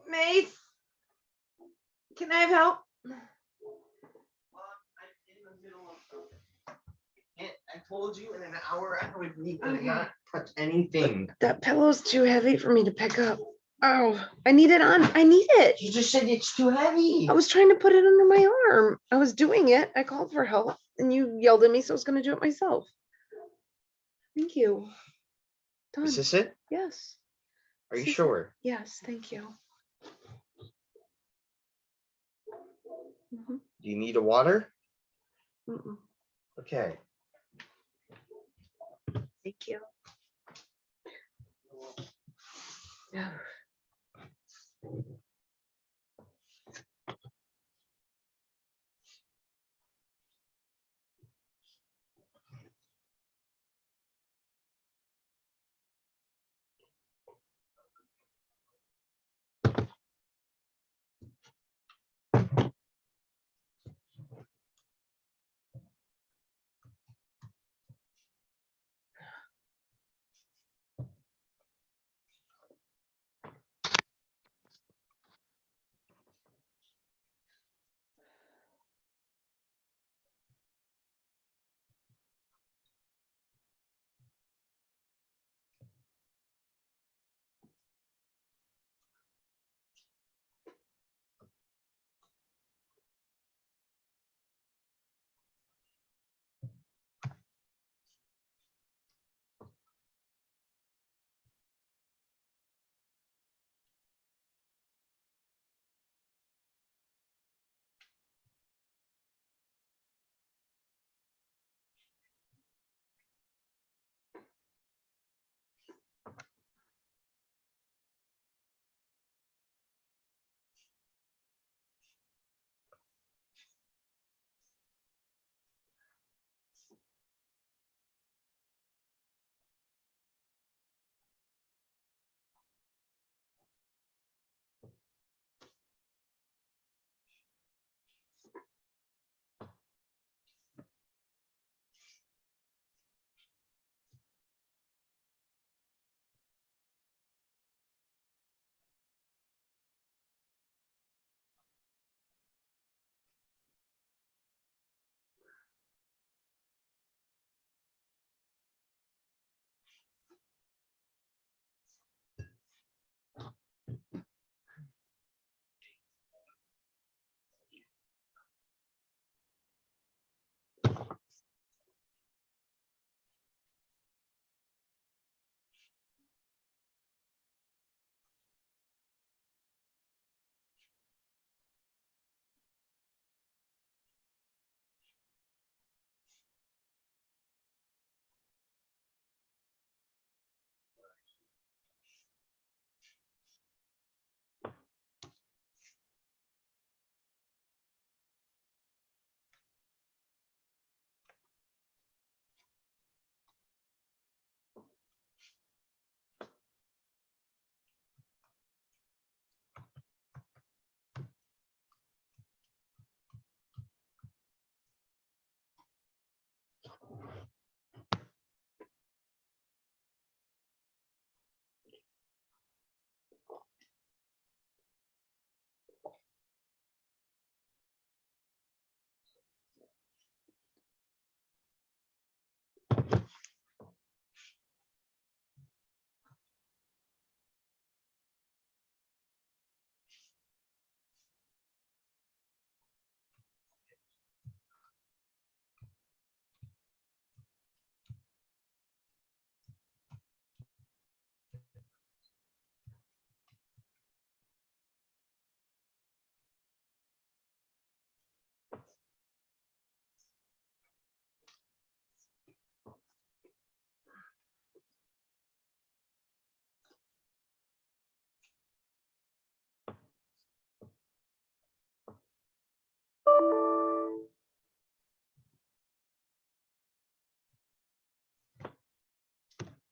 Mace, can I have help? I told you in an hour I would need to not touch anything. That pillow's too heavy for me to pick up. Oh, I need it on. I need it. You just said it's too heavy. I was trying to put it under my arm. I was doing it. I called for help and you yelled at me, so I was going to do it myself. Thank you. Done. Is this it? Yes. Are you sure? Yes, thank you. Do you need a water? Mm-mm. Okay. Thank you. Yeah.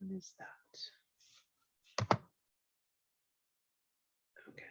What is that? Okay.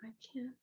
I can't.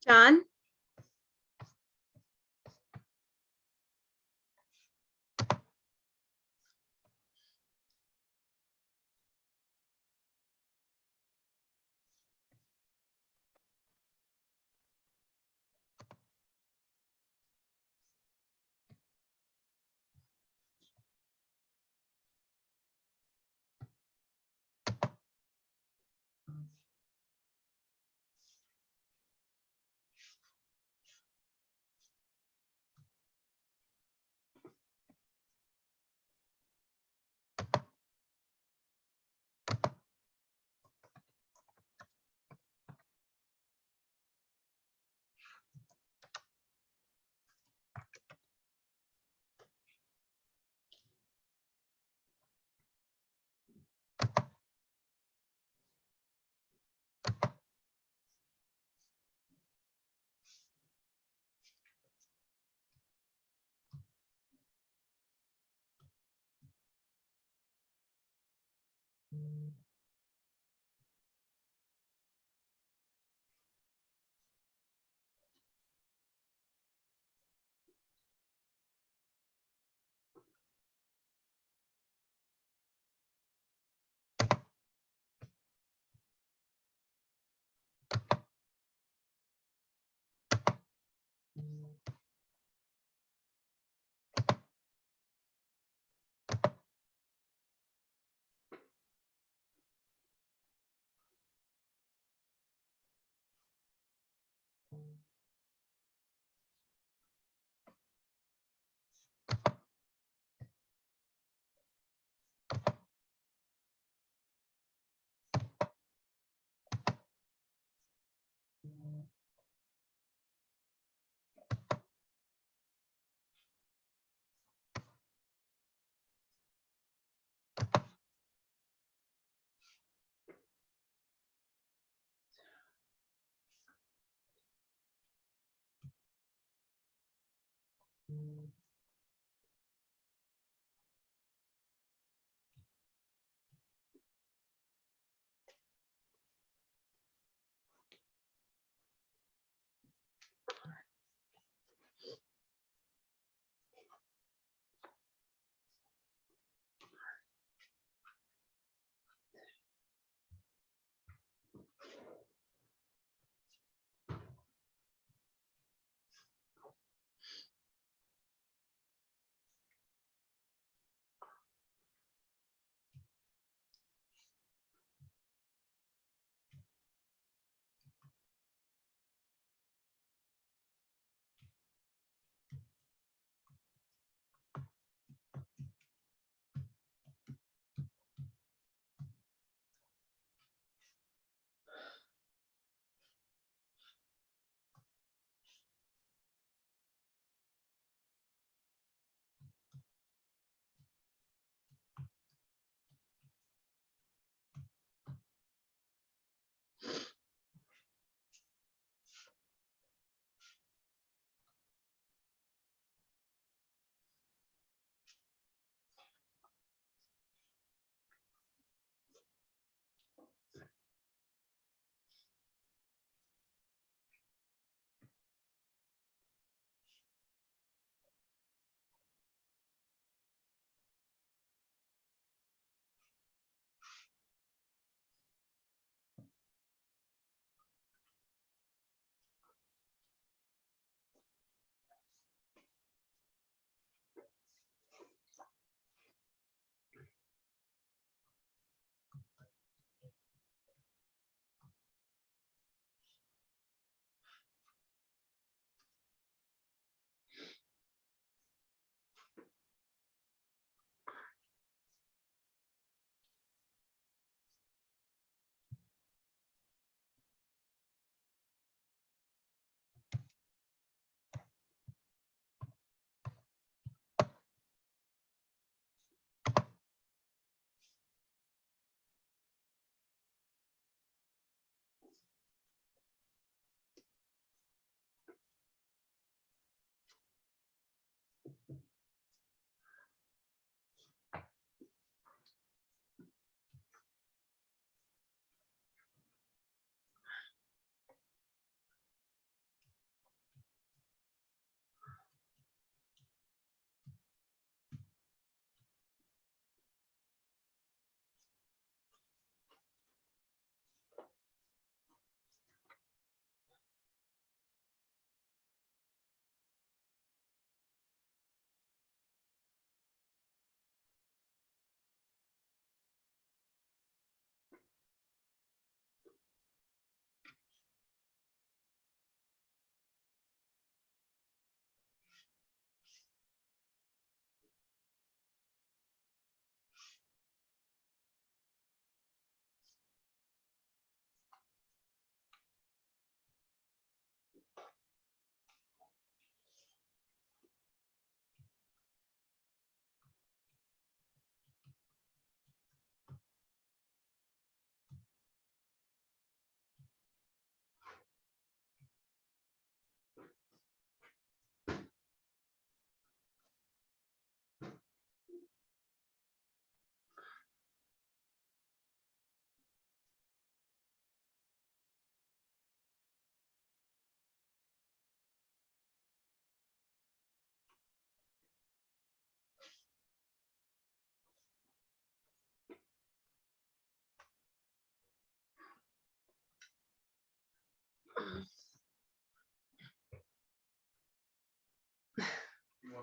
John?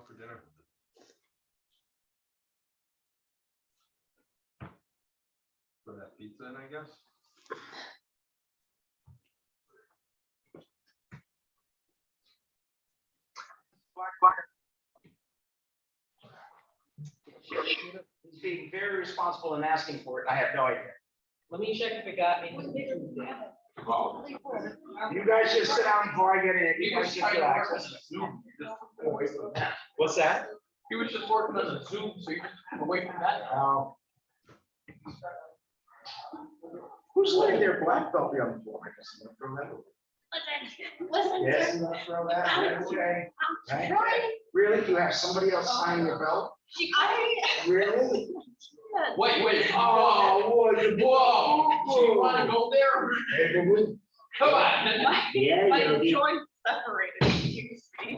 want for dinner? For that pizza, then, I guess. He's being very responsible in asking for it. I have no idea. Let me check if it got me. You guys just sit down before I get in. You guys just relax. What's that? He was just working on the Zoom, so you're just away from that. Oh. Who's laying their black belt here on the floor? I guess I'm gonna throw that over. Listen, Yes, sir. I'm gonna throw that. Okay. I'm Right. trying. Really? You have somebody else signing your belt? Really? Wait. Oh, boy, Whoa. Do you want to go there? Whoa. Come on. Yeah, My Yogi. joints separated. You see?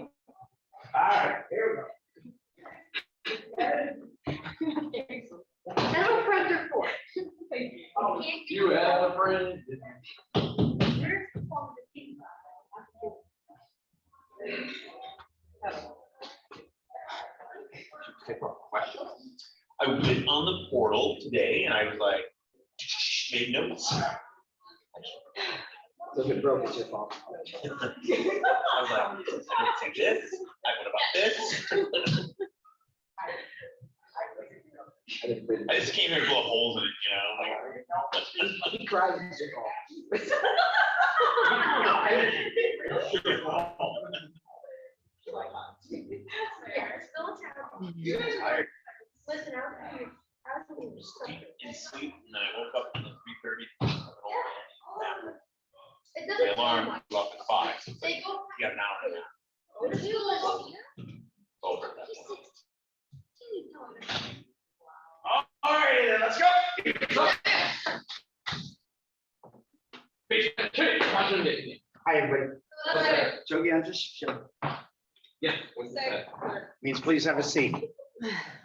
All right, here Metal friends are for. Oh, you have a friend. Where's the phone with the pizza? Take our questions. I went on the portal today and I was like, made notes. I we go. If it broke, it's your fault. was like, I didn't say this, I went about this. I didn't read it. I just came here to blow holes in it, like. He cried, it's your fault. Still terrible. Tired, Listen, I was deep in sleep, and then I woke up at 3:30. It My doesn't. alarm was up at 5, so it's like, They go. you got an hour and a half What did you listen? over at that point. All right, then, let's go. Hi, everybody. Jogi, I'm just chilling. Yeah. What's that? Means please have a seat.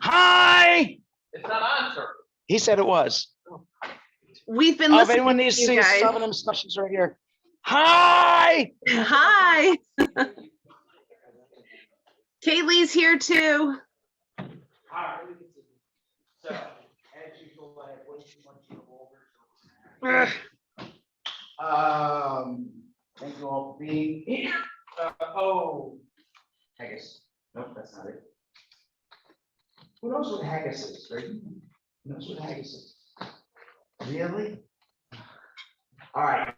Hi. It's not on, sir. He said it was. We've been Oh, if listening. anyone needs to you see guys. some of them stuff, she's right here. Hi. Hi. Kaylee's here too. So, as usual, I have way too much to go over. Thank you all for being here. Haggis. Nope, that's not it. Who knows what haggis is, right? Who knows what haggis is? Really? All right.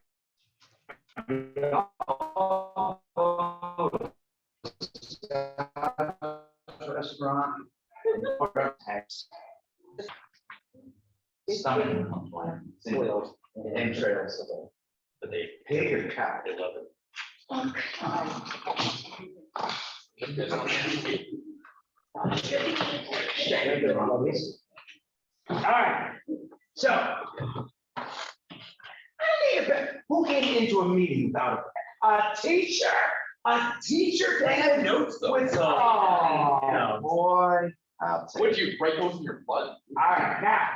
Restaurant. Stomach. Entrails. But they, Pig or cow? they love it. All right, so. Who came into a meeting without a teacher? A teacher I can had notes though, with, so. oh, Yeah. boy. I'll take Would it. you write those in your blood? All right, now.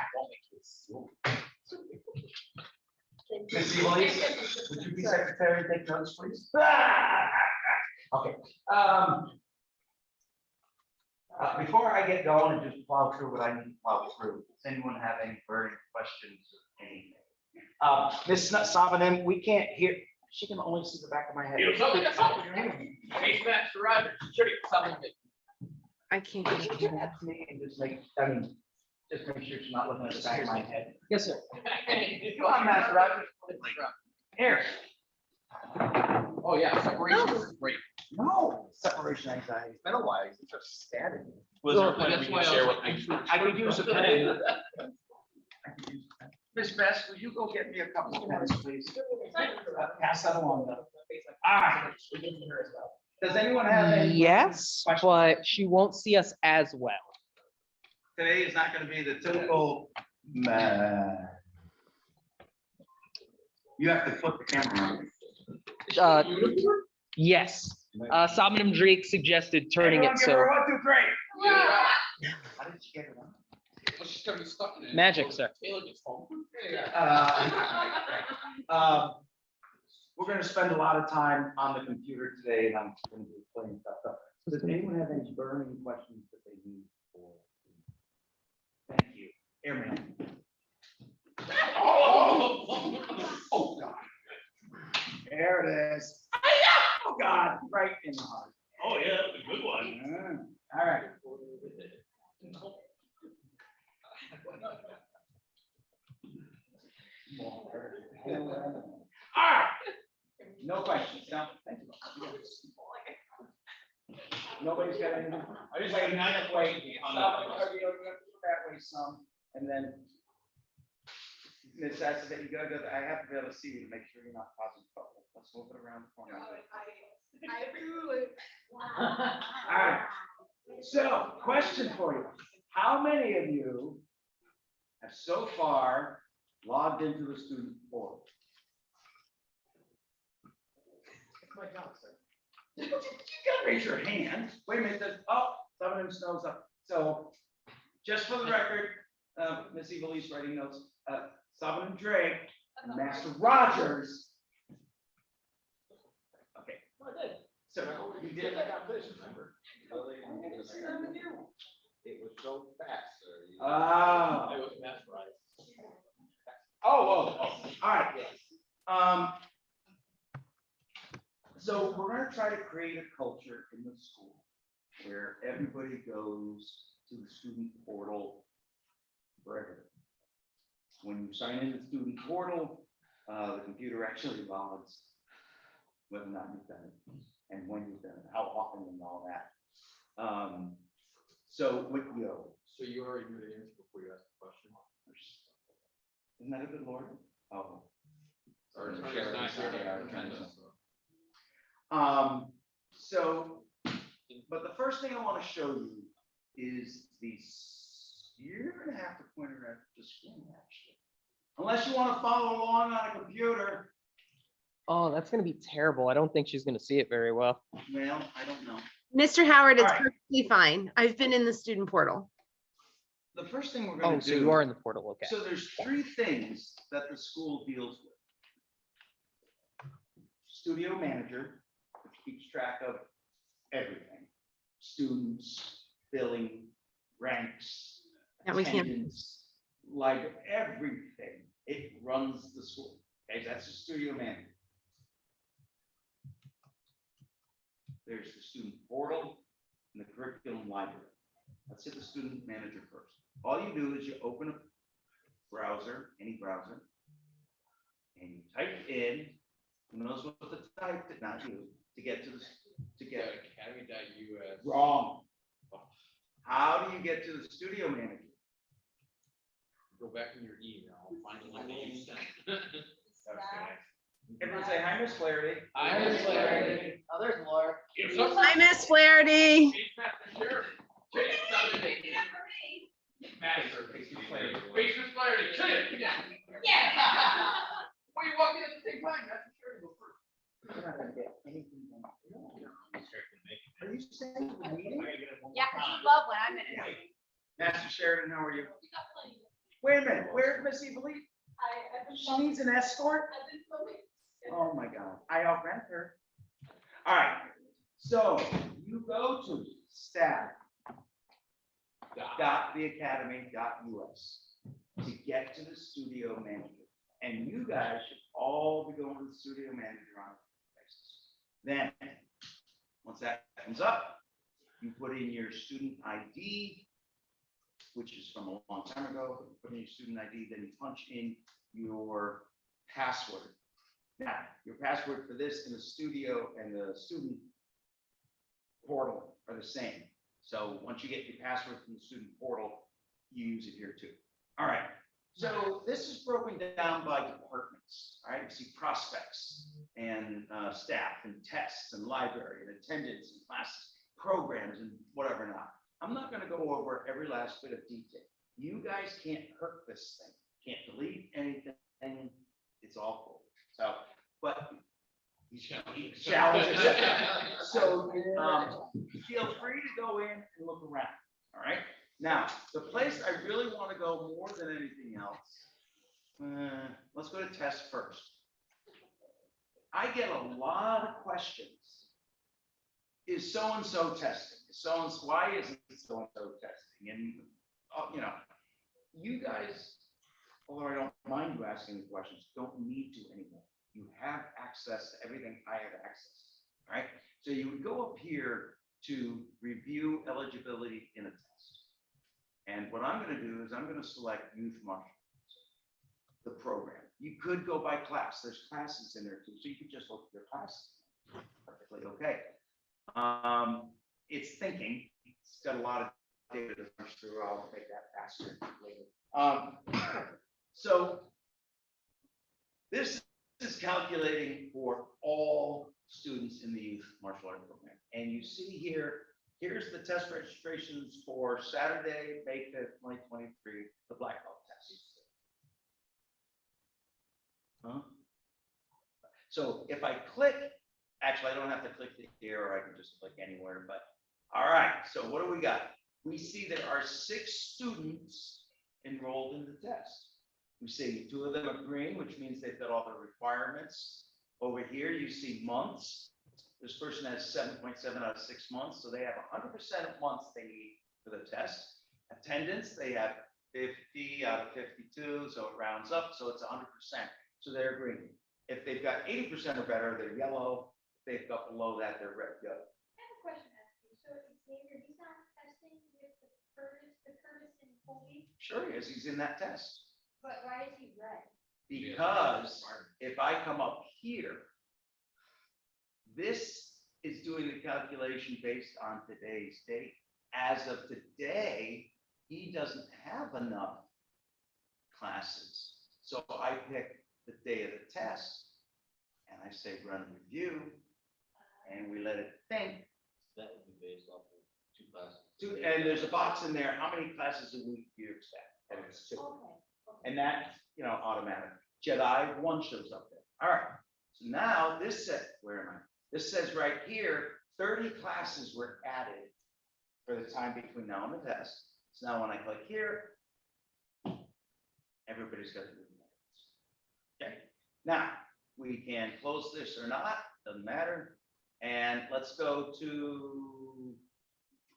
Ms. Evelise, would you be secretary, take notes, please? Okay, before I get going and just plow through what I need to plow through, does anyone have any burning questions or anything? Ms. Savanen, we can't hear, she can only see the back of my head. Something, Hey, Master Rogers, should have something. I can't. Could you give that to me and just make, I mean, just make sure she's not looking at the back of my head? Yes, sir. Come on, Master Rogers. Here. Oh, yeah, separation is great. No, separation anxiety. It's been a while, it's just static. Was there a plan we can share what? I could use a pen. Miss Bess, will you go get me a couple of pens, please? Pass that along though. All right. Does anyone have any? Yes, questions? but she won't see us as well. Today is not gonna be the typical. You have to flip the camera on. Yes, Salman Drake suggested turning Everyone it give her so. a 1, 2, 3. How did you get it on? Well, she's gonna be stuck in it. Magic, sir. Taylor gets home. We're gonna spend a lot of time on the computer today and I'm gonna be playing stuff up. Does anyone have any burning questions that they need for? Thank you. Airman. Oh, God. There it is. Oh, God, right in the heart. Oh, yeah, that was a good one. All right. All right. No questions. No, thank you. Nobody's got anything. I just like a nice way on Stop that. it, that way some, and then Ms. Sassy, that you gotta go, I have to be able to see you to make sure you're not causing trouble. Let's move it around the corner. All right. So, question for you. How many of you have so far logged into the student portal? That's my job, sir. You gotta raise your hand. Wait a minute, some of them snows up. So, just for the record, Miss Evilise writing notes, Solomon Drake, and Master Rogers. Okay. So, you did. It was so fast, sir. Ah. It was mesmerized. All right. So we're gonna try to create a culture in the school where everybody goes to the student portal for everything. When you sign in the student portal, the computer actually logs whether or not you've done it and when you've done it, how often and all that. So with So you already knew the answer before you asked the question? isn't that a good Lord? Oh. Sorry, Sorry, Sharon, sorry, sorry, sorry, I'm sorry. kind of- So, but the first thing I want to show you is you're gonna have to point her at the screen actually. Unless you want to follow along on a computer, Oh, that's gonna be terrible. I don't think she's gonna see it very well. well, I don't know. Mr. Howard, it's All right. perfectly fine. I've been in the student portal. The first thing we're Oh, gonna so do. you are in the portal, okay. So there's three things that the school deals with. Studio manager, which keeps track of everything. Students, billing, ranks, That we can't- attendance, like everything. It runs the school. Okay, that's the studio manager. There's the student portal and the curriculum library. Let's hit the student manager first. All you do is you open a browser, any browser, and you type in, who knows what to type, not you, to get to the, to get Academy.us. wrong. How do you get to the studio manager? Go back in your email, find the one that you sent. Everyone say, hi, Miss Flaherty. Hi, Miss Flaherty. Oh, there's Laura. Hi, Miss Flaherty. Basement Flaherty, come here. Yeah. Why you walking at the same time? That's for sure to go first. You're not gonna get anything done. Are you saying the meeting? Yeah, 'cause you love when I'm in it. Master Sheridan, how are you? Wait a minute, where's Miss Evelyn? She needs an escort? Oh my God, I outrent her. All right, so you go to staff.theacademy.us to get to the studio manager. And you guys should all be going to the studio manager on a basis. Then, once that comes up, you put in your student ID, which is from a long time ago, you put in your student ID, then you punch in your password. Now, your password for this in the studio and the student portal are the same. So once you get your password from the student portal, you use it here too. All right, so this is broken down by departments, all right? You see prospects and staff and tests and library and attendance and classes, programs and whatever not. I'm not gonna go over every last bit of detail. You guys can't hurt this thing, can't delete anything, it's all full. So, but challenges. So, feel free to go in and look around, all right? Now, the place I really want to go more than anything else, let's go to test first. I get a lot of questions is so-and-so testing? So-and-so, why isn't so-and-so testing? And, you know, you guys, although I don't mind you asking the questions, don't need to anymore. You have access to everything I have access to, right? So you would go up here to review eligibility in a test. And what I'm gonna do is I'm gonna select youth martial arts, the program. You could go by class. There's classes in there too, so you could just look at your classes. Perfectly okay. It's thinking, it's got a lot of data to punch through. I'll make that faster later. So this is calculating for all students in the youth martial arts program. And you see here, here's the test registrations for Saturday, May 5th, 2023, the black belt test. Huh? So if I click, actually, I don't have to click here, or I can just click anywhere, but all right, so what do we got? We see there are 6 students enrolled in the test. We see 2 of them are green, which means they've got all the requirements. Over here, you see months. This person has 7.7 out of 6 months, so they have 100% of months they need for the test. Attendance, they have 50 out of 52, so it rounds up, so it's 100%. So they're green. If they've got 80% or better, they're yellow. If they've got below that, they're red. Go. I have a question to ask you. So Xavier, he's not testing with the Curtis and Colby, Sure he is, he's in that test. but why is he red? Because if I come up here, this is doing the calculation based on today's date. As of today, he doesn't have enough classes. So I pick the day of the test and I say run review and we let it think. That would be based off of 2 classes. And there's a box in there, how many classes a week do you expect? And it's 2. Okay. And that's, you know, automatic. Jedi 1 shows up there. All right. So now this says, where am I? This says right here, 30 classes were added for the time between now and the test. So now when I click here, everybody's got to do the okay. Now we can close this or not, doesn't matter. And let's go to,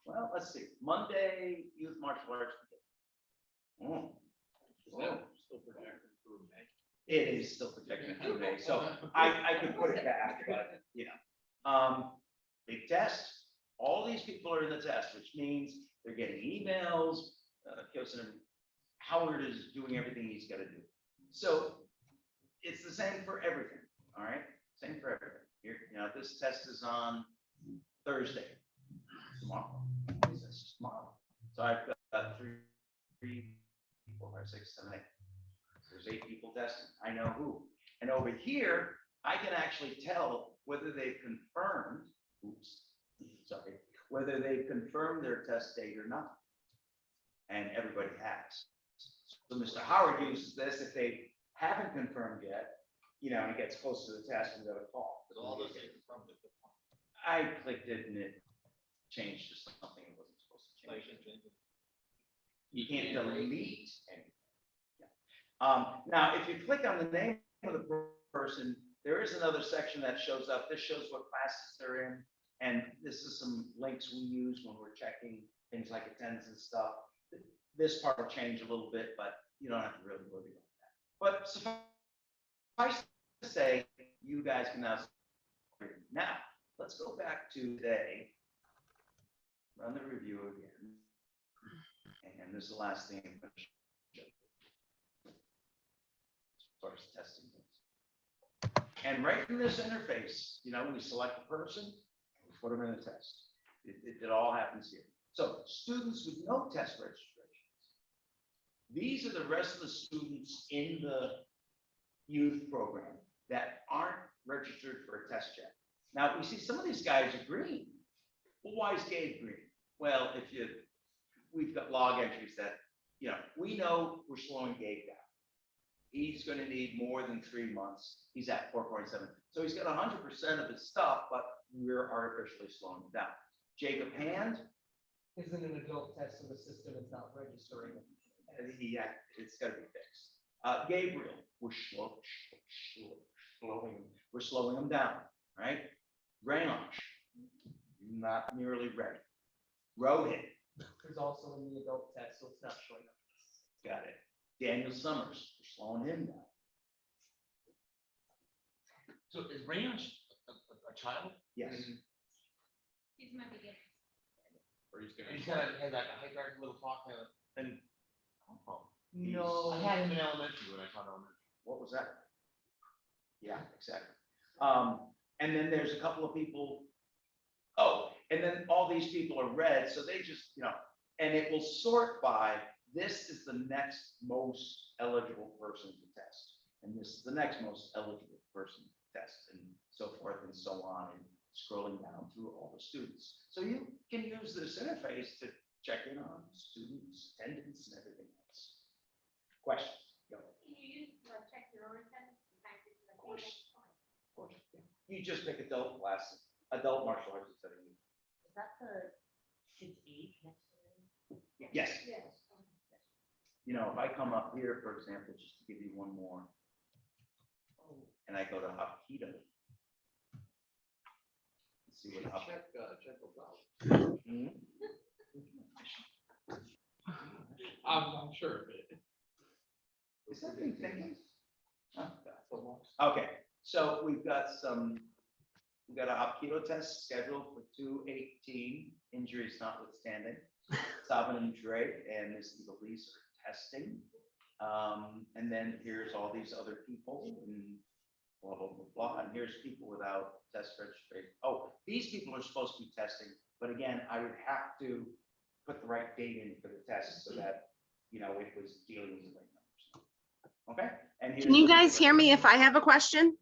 well, let's see, Monday, youth martial arts. Oh. Is that still projected through May? It is still protected through May, so I could put it back, but, you know. Big test, all these people are in the test, which means they're getting emails, Howard is doing everything he's gotta do. So it's the same for everything, all right? Same for everything. Here, you know, this test is on Thursday, tomorrow. This is tomorrow. So I've got 3, 4, 5, 6, 7, 8. There's 8 people testing. I know who. And over here, I can actually tell whether they've confirmed, whether they've confirmed their test date or not. And everybody has. So Mr. Howard uses this. If they haven't confirmed yet, you know, and it gets close to the test, we got a call. Because all those things from the. I clicked it and it changed to something it wasn't supposed to change. You can't delete anything. Yeah. Now, if you click on the name of the person, there is another section that shows up. This shows what classes they're in. And this is some links we use when we're checking things like attendance and stuff. This part will change a little bit, but you don't have to really worry about that. But suffice to say, you guys can now. Now, let's go back to today. Run the review again. And this is the last thing I'm going to show. As far as testing goes. And right in this interface, you know, we select a person, we put them in the test. It all happens here. So students with no test registrations. These are the rest of the students in the youth program that aren't registered for a test check. Now, we see some of these guys are green. Well, why is Gabe green? Well, we've got log entries that, you know, we know we're slowing Gabe down. He's going to need more than 3 months. He's at 4.7. So he's got 100% of his stuff, but we're artificially slowing him down. Jacob Hand. Isn't an adult test, so the system is not registering. Yeah, it's got to be fixed. Gabriel, we're slowing him down, right? Rayansh, not nearly ready. Rohit, There's also in the adult test, so it's not showing up. got it. Daniel Summers, we're slowing him down. So is Rayon a child? Yes. He's my beginner. Or he's gonna. He's got, has that high guard little talk, and. No. I had him in elementary when I taught elementary. What was that? Yeah, exactly. And then there's a couple of people. Oh, and then all these people are red, so they just, and it will sort by, this is the next most eligible person to test. And this is the next most eligible person to test, and so forth and so on, and scrolling down through all the students. So you can use this interface to check in on students' attendance and everything else. Questions? Go. Can you use, check your own attendance? Of course. Of course, yeah. You just pick adult classes, adult martial arts instead of. Is that the kid's age next to them? Yes. Yes. If I come up here, for example, just to give you one more. And I go to Hapkido. Let's see what Hapkido. Check those out. I'm sure of it. Is that me thinking? Oh, God. Okay, so we've got a Hapkido test scheduled for 2/18, injuries notwithstanding. Sabin and Dre and Ms. Elise are testing. And then here's all these other people and blah, blah, blah, blah. And here's people without test registration. Oh, these people are supposed to be testing, but again, I would have to put the right date in for the test so that, it was dealing with the right numbers. Okay? And Can you guys hear me if I have a question?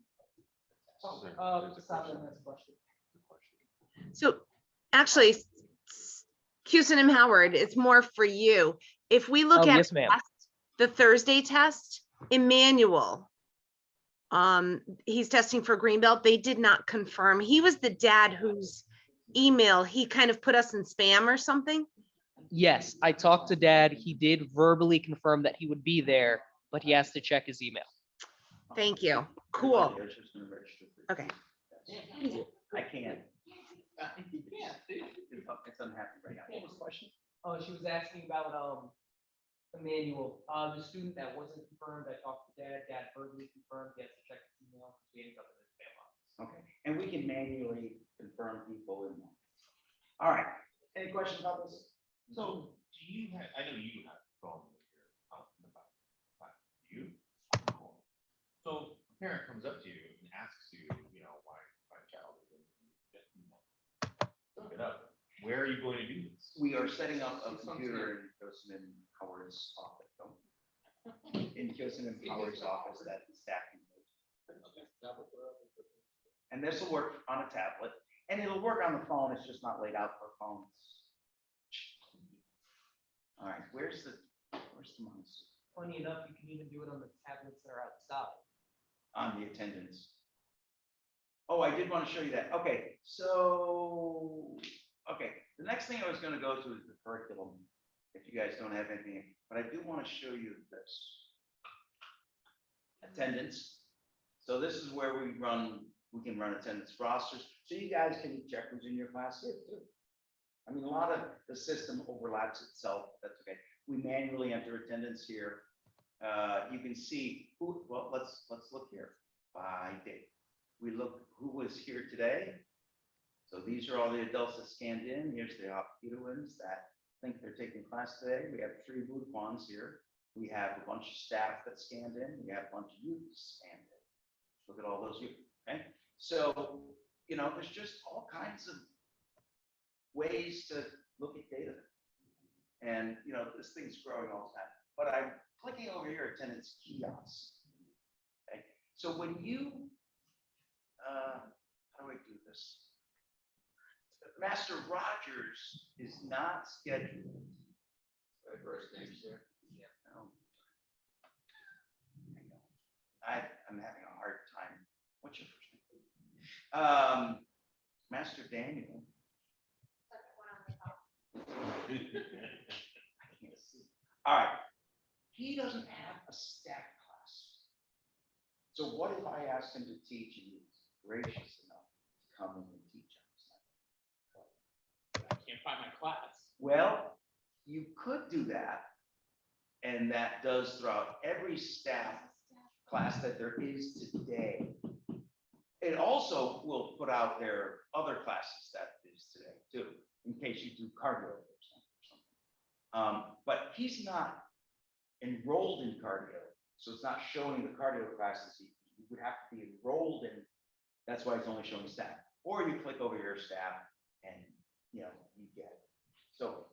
Stop and ask a question. So actually, Houston and Howard, it's more for you. If we look Oh, at yes, ma'am. the Thursday test, Emmanuel, he's testing for Greenbelt. They did not confirm. He was the dad whose email, he kind of put us in spam or something. Yes, I talked to Dad. He did verbally confirm that he would be there, but he has to check his email. Thank you. Cool. Okay. I can't. Yeah, dude. It's unhappy right now. What was the question? Oh, she was asking about Emmanuel, the student that wasn't confirmed. I talked to Dad. Dad verbally confirmed he has to check his email because we ended up in his spam box. Okay, and we can manually confirm people in that. All right, any questions about this? So do you have, I know you have phone with your, about you? So a parent comes up to you and asks you, why my child isn't getting look it up. Where are you going to do this? We are setting up a computer in Gilson and Howard's office. In Gilson and Howard's office that the staff can use. And this will work on a tablet, and it'll work on the phone. It's just not laid out for phones. All right, where's the mouse? Funny enough, you can even do it on the tablets that are outside. On the attendance. Oh, I did want to show you that. Okay, so, the next thing I was going to go to is the curriculum. If you guys don't have anything, but I do want to show you this. Attendance. So this is where we can run attendance rosters. So you guys can check who's in your class here too. I mean, a lot of the system overlaps itself. That's okay. We manually enter attendance here. You can see who, well, let's look here by date. We look who was here today. So these are all the adults that scanned in. Here's the Hapkidoans that think they're taking class today. We have 3 Budokwans here. We have a bunch of staff that scanned in. We have a bunch of youth scanned in. Look at all those youth, okay? So, there's just all kinds of ways to look at data. And, this thing's growing all the time. But I'm clicking over here, attendance kiosks. Okay, so when you, how do I do this? Master Rogers is not scheduled. My first name's there. Yeah. I'm having a hard time. What's your first name? Master Daniel. I can't see. All right. He doesn't have a stack class. So what if I asked him to teach and he's gracious enough to come in and teach on find my class. Well, you could do that. And that does throughout every staff class that there is today. It also will put out their other classes that is today too, in case you do cardio or something. But he's not enrolled in cardio, so it's not showing the cardio classes. He would have to be enrolled in, that's why it's only showing staff. Or you click over your staff and, you get it. So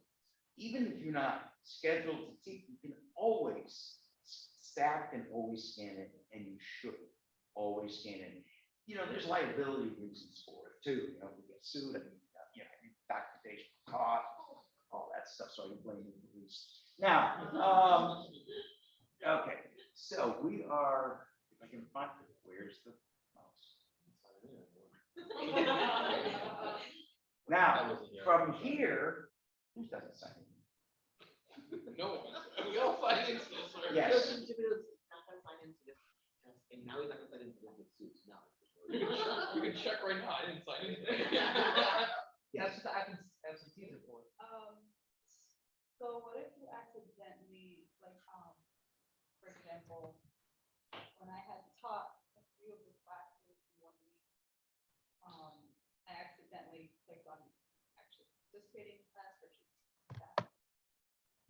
even if you're not scheduled to teach, you can always, staff can always scan it, and you should always scan it. There's liability reasons for it too, we get sued, and, documentation caught, all that stuff, so you blame the police. Now, okay, so we are, if I can find it, where's the mouse? Now, from here, who doesn't sign in? No, we all sign into this. Yes. And now he's not gonna sign into the suits now. You can check right now, I didn't sign anything. That's what the absentees are for. So what if you accidentally, like, for example, when I had taught a few of the classes in 1 week, I accidentally clicked on actually participating in class versus staff.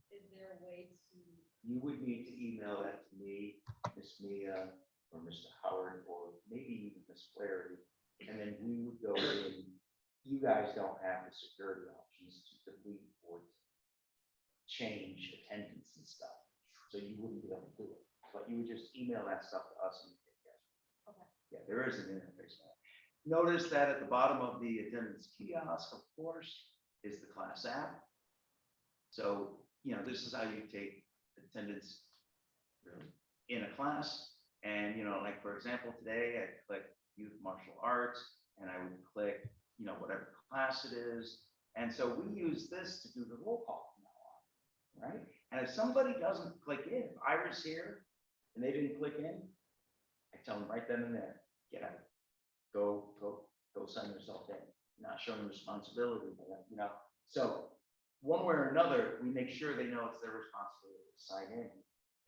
Is there a way to? You would need to email that to me, Miss Mia, or Mr. Howard, or maybe even Miss Flaherty, and then we would go in. You guys don't have the security options to delete or change attendance and stuff, so you wouldn't be able to do it. But you would just email that stuff to us and we take care of it. Okay. Yeah, there is an interface for that. Notice that at the bottom of the attendance kiosk, of course, is the class app. So, this is how you take attendance really in a class. And, like, for example, today I clicked youth martial arts, and I would click, whatever class it is. And so we use this to do the roll call from now on, right? And if somebody doesn't click in, if Ira's here and they didn't click in, I tell them right then and there, get out. Go sign yourself in. Not showing responsibility, but, so one way or another, we make sure they know it's their responsibility to sign in,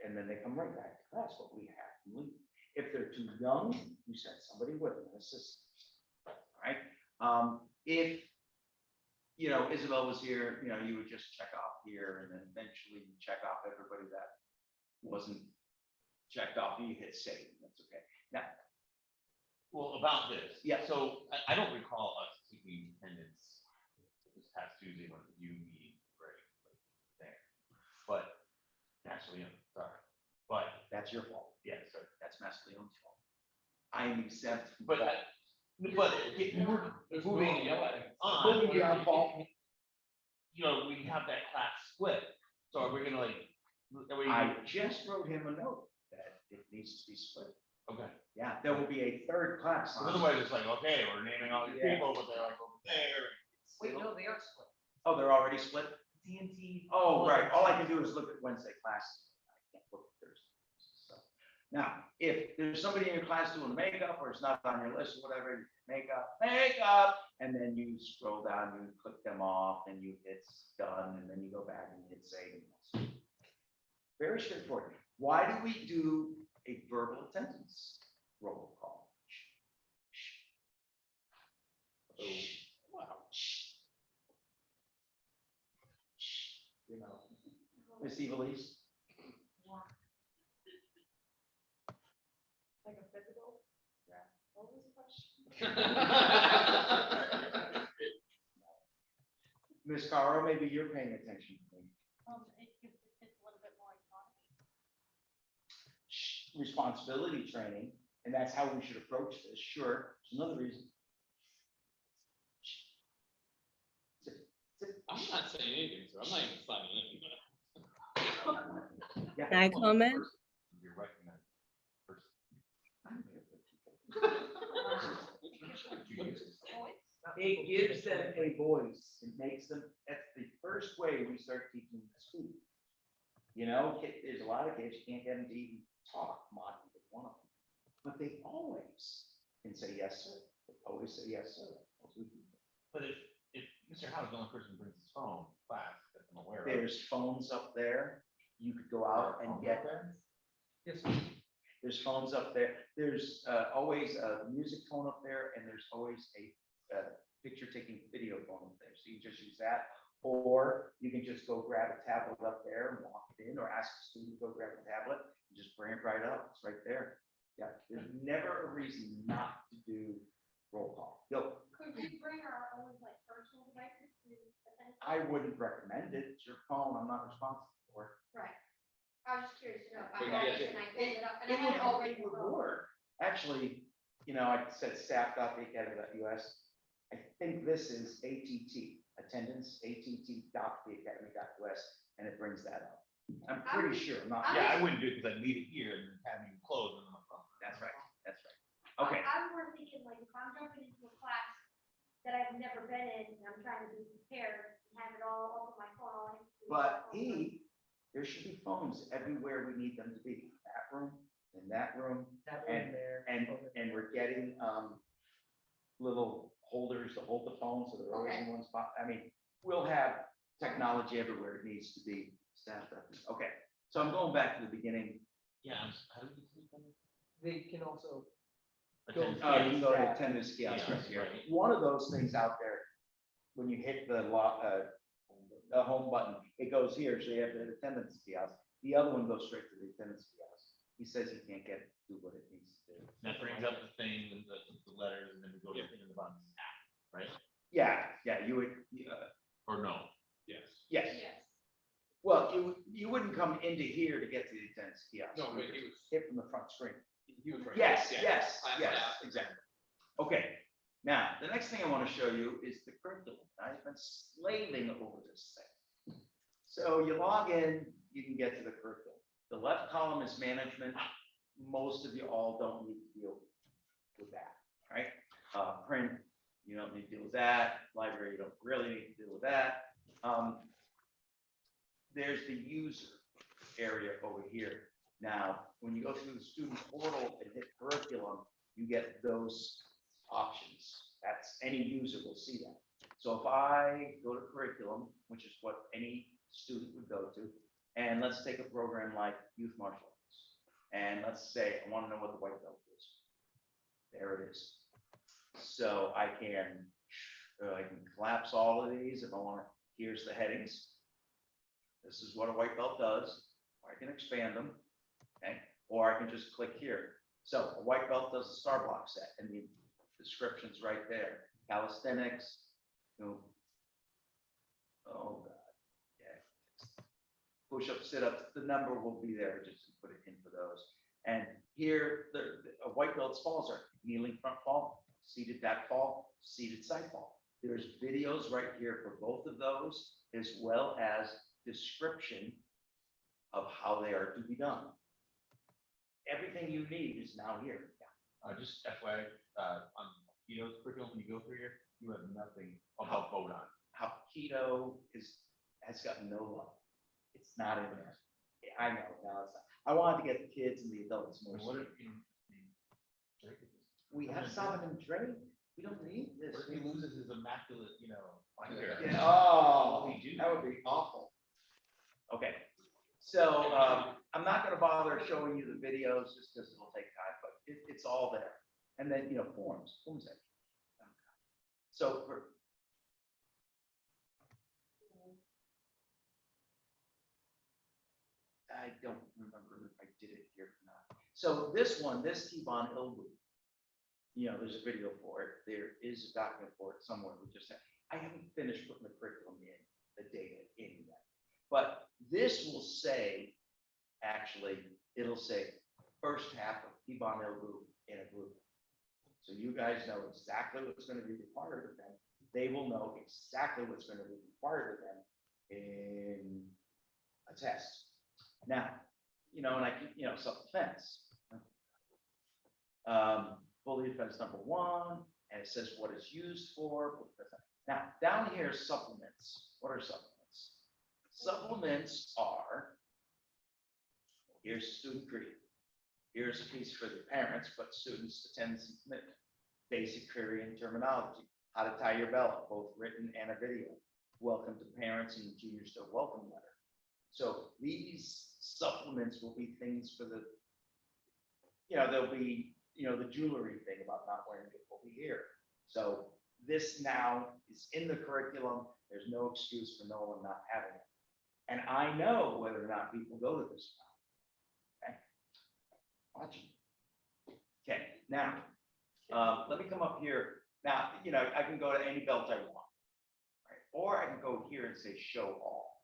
and then they come right back to class, but we have to leave. If they're too young, you send somebody with them, an assistant, right? If, Isabel was here, you would just check off here, and then eventually you check off everybody that wasn't checked off, you hit save, that's okay. Now, Well, about this. Yeah. So I don't recall us taking attendance this past Tuesday when you meet, right, there. But actually, sorry, but that's your fault, yeah, sorry. that's Massillon's fault. I am exempt. from But, fault. There's no one to yell at him. Moving beyond fault. We have that class split. So are we gonna I just wrote him a note that it needs to be split. okay. Yeah, there will be a third class. Otherwise, it's like, okay, we're naming all these Yeah. people, but they're like over there. Wait, no, they are split. Oh, they're already split? TNT. Oh, right. All I can do is look at Wednesday classes. I can't look at Thursday. So, now, if there's somebody in your class doing makeup or it's not on your list or whatever, makeup, and then you scroll down, you click them off, and you hit done, and then you go back and hit save. Very straightforward. Why do we do a verbal attendance roll call? Wow. Miss Evilise? Like a physical? Yeah. What was the question? Miss Caro, maybe you're paying attention to me. It's a little bit more autonomy. Responsibility training, and that's how we should approach this. Sure, it's another reason. I'm not saying anything, sir. I'm not even signing in. Yeah. Can I comment? You're right in that first. It gives them a voice. It makes them, that's the first way we start teaching the school. There's a lot of kids, you can't get them to even talk, Monty was one of them. But they always can say yes, sir. They always say yes, sir. But if Mr. Howard's the only person who brings his there's phones up there. You could go out and get them. Yes, There's phones up there. There's always a music phone up there, and there's always a picture taking video phone up there. So you just use that. Or you can just go grab a tablet up there and walk it in, or ask the student to go grab a tablet and just bring it right up. It's right there. Yeah, there's never a reason not to do roll call. Yo, Could we bring our own like personal devices to attend? I wouldn't recommend it. It's your phone. I'm not responsible for it. Right. I was just curious to know if I But had yeah, it and I pulled it up and I It had would, it already. it would work. Actually, I said staff.theacademy.us. I think this is ATT, attendance, att.theacademy.us, and it brings that up. I'm pretty sure, I'm not. Yeah, I wouldn't do it because I'd leave it here and have you close and then I'm gone. That's right, that's right. Okay, I'm more thinking like if I'm jumping into a class that I've never been in and I'm trying to be prepared and have it all up on my phone. all I have to do is but go on. there should be phones everywhere we need them to be. That room, in that room, that one there. and we're getting, little holders to hold the phone, so they're always in one spot. I mean, we'll have technology everywhere it needs to be staffed up. Okay, so I'm going back to the beginning. Yeah, how do you sleep on it? They can also, Attend- Oh, you can go to Yeah. attendance kiosk right Yeah, here. right. One of those things out there, when you hit the home button, it goes here, so you have the attendance kiosk. The other one goes straight to the attendance kiosk. He says he can't do what it needs to do. That brings up the thing, and the letters, and then we go to the thing in the bottom, right? Yeah, you would, Or no? Yes. yes. Yes. Well, you wouldn't come into here to get to the attendance kiosk. No, You but would he was, hit from the front screen. he was right. Yes, Yeah. yes, Class yes, staff. exactly. Okay, now, the next thing I want to show you is the curriculum. I've been slaving over this thing. So you log in, you can get to the curriculum. The left column is management. Most of you all don't need to deal with that, right? Print, you don't need to deal with that. Library, you don't really need to deal with that. There's the user area over here. Now, when you go through the student portal and hit curriculum, you get those options. That's, any user will see that. So if I go to curriculum, which is what any student would go to, and let's take a program like youth martial arts. And let's say, I want to know what the white belt is. There it is. So I can collapse all of these if I want to. Here's the headings. This is what a white belt does. Or I can expand them. Okay, or I can just click here. So a white belt does a star block set, and the description's right there. Calisthenics, oh God, yeah. Push-up, sit-ups, the number will be there, just to put it in for those. And here, a white belt's falls are kneeling front fall, seated back fall, seated side fall. There's videos right here for both of those, as well as description of how they are to be done. Everything you need is now here. Just FYI, on Keto's curriculum, when you go through here, you have nothing about vote on. How keto has gotten no love. It's not in there. I know, now it's not. I wanted to get the kids and the adults more. What if, serious. Drake is- We have Simon and Drake. We don't need this. What if he loses his immaculate, fine Yeah. hair? Yeah, oh, What do you do? that would be awful. Okay, so I'm not gonna bother showing you the videos just because it'll take time, but it's all there. And then, forms. So I don't remember if I did it here or not. So this one, this T-Bon Ilbu, there's a video for it. There is a document for it somewhere. I haven't finished putting the curriculum in, the data in yet. But this will say, actually, it'll say first half of T-Bon Ilbu in a group. So you guys know exactly what's going to be required of them. They will know exactly what's going to be required of them in a test. Now, and I keep, self-defense. Bully defense number 1, and it says what it's used for. Now, down here, supplements. What are supplements? Supplements are, here's student greeting. Here's a piece for the parents, but students attendance and commitment. Basic Korean terminology. How to tie your belt, both written and a video. Welcome to parents and juniors to welcome letter. So these supplements will be things for the, there'll be, the jewelry thing about not wearing it over here. So this now is in the curriculum. There's no excuse for no one not having it. And I know whether or not people go to this. Okay. Watching. Okay, now, let me come up here. Now, I can go to any belt I want. Right? Or I can go here and say show all.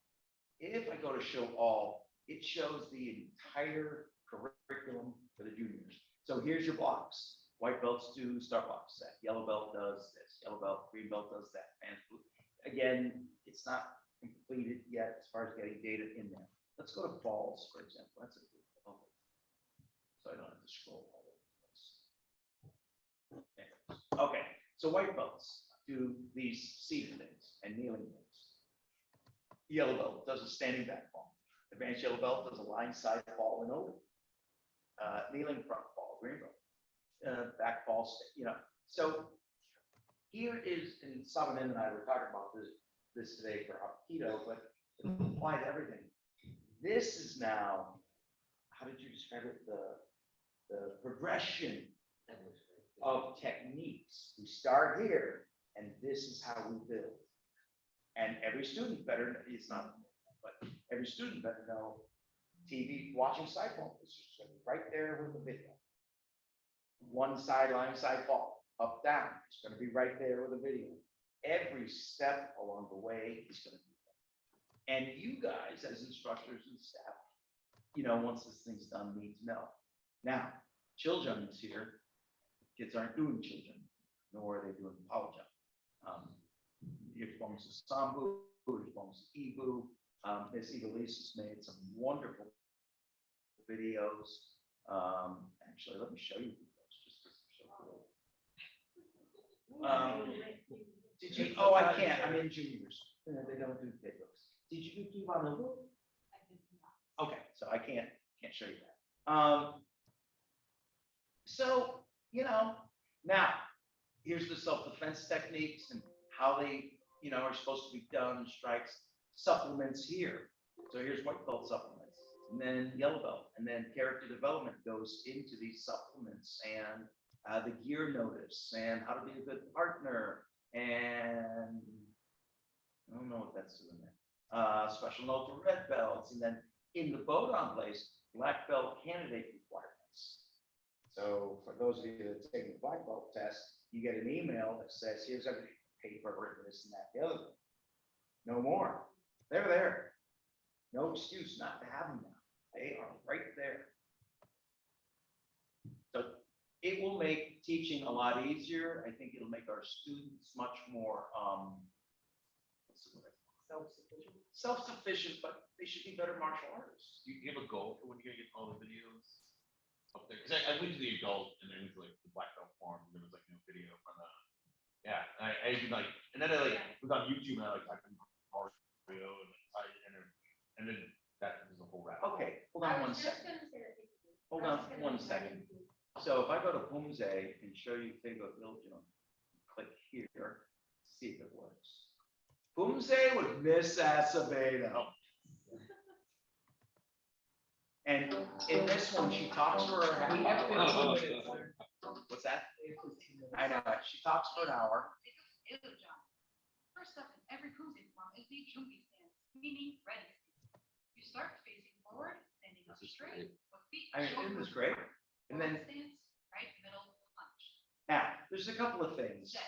If I go to show all, it shows the entire curriculum for the juniors. So here's your blocks. White belts do start block set. Yellow belt does this. Yellow belt, green belt does that. And again, it's not completed yet as far as getting data in there. Let's go to falls, for example. That's a good one. So I don't have to scroll all over the place. There. Okay, so white belts do these seated things and kneeling things. Yellow belt does a standing back fall. Advanced yellow belt does a line side fall and over. Kneeling front fall, green belt. Back fall, So here is, and Sabanem and I were talking about this today for Aikido, but it applies to everything. This is now, how did you describe it? The progression of techniques. We start here, and this is how we build. And every student better, it's not, but every student better know TV, watching side fall, is right there with the video. One sideline, side fall, up, down, it's gonna be right there with a video. Every step along the way is gonna be there. And you guys, as instructors and staff, once this thing's done, need to know. Now, children is here. Kids aren't doing children, nor are they doing power jump. Here's Bones of Sambu, here's Bones of Ibu. Miss Evelise has made some wonderful videos. Actually, let me show you videos just because they're so cool. Did you? Oh, I can't. I'm in juniors. They don't do videos. Did you do Kivan Lubu? Okay, so I can't show you that. So now here's the self-defense techniques and how they are supposed to be done. Strikes, supplements here. So here's white belt supplements, and then yellow belt, and then character development goes into these supplements, and the gear notice, and how to be a good partner, and I don't know what that's doing there. Special note for red belts, and then in the Bodon place, black belt candidate requirements. So for those of you that are taking the black belt test, you get an email that says, here's every paper written, this and that, the other. No more. They're there. No excuse not to have them now. They are right there. So it will make teaching a lot easier. I think it'll make our students much more self-sufficient, but they should be better martial artists. Do you have a goal for when you're gonna get all the videos up there? Because I went to the adult and then went to like the black belt forum, and there was like no video from the, yeah, I did like, and then I was on YouTube and I typed in video and then that was a whole wrap. Okay, hold on one second. Hold on one second. So if I go to Pumze and show you Tego Iljo, click here, see if it works. Pumze with Miss Acevedo. And in this one, she talks for her We have 15 minutes. What's that? I know, she talks for an hour. First up in every cruising form is the chunky stance, meaning ready stance. You start facing forward, standing up straight, with feet Isn't this great? And then stance, right middle punch. now, there's a couple of things, Set.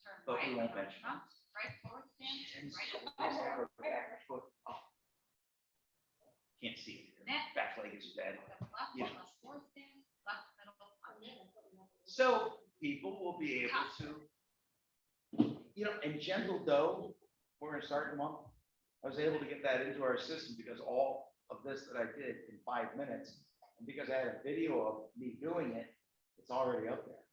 Turn but right we won't middle mention. front, right forward stance, right Can't see it here. Net. Back leg is dead. left, Yeah. left forward stance, left middle punch. So people will be able to, and gentle dough, we're gonna start in a month. I was able to get that into our system because all of this that I did in 5 minutes, and because I had a video of me doing it, it's already up there.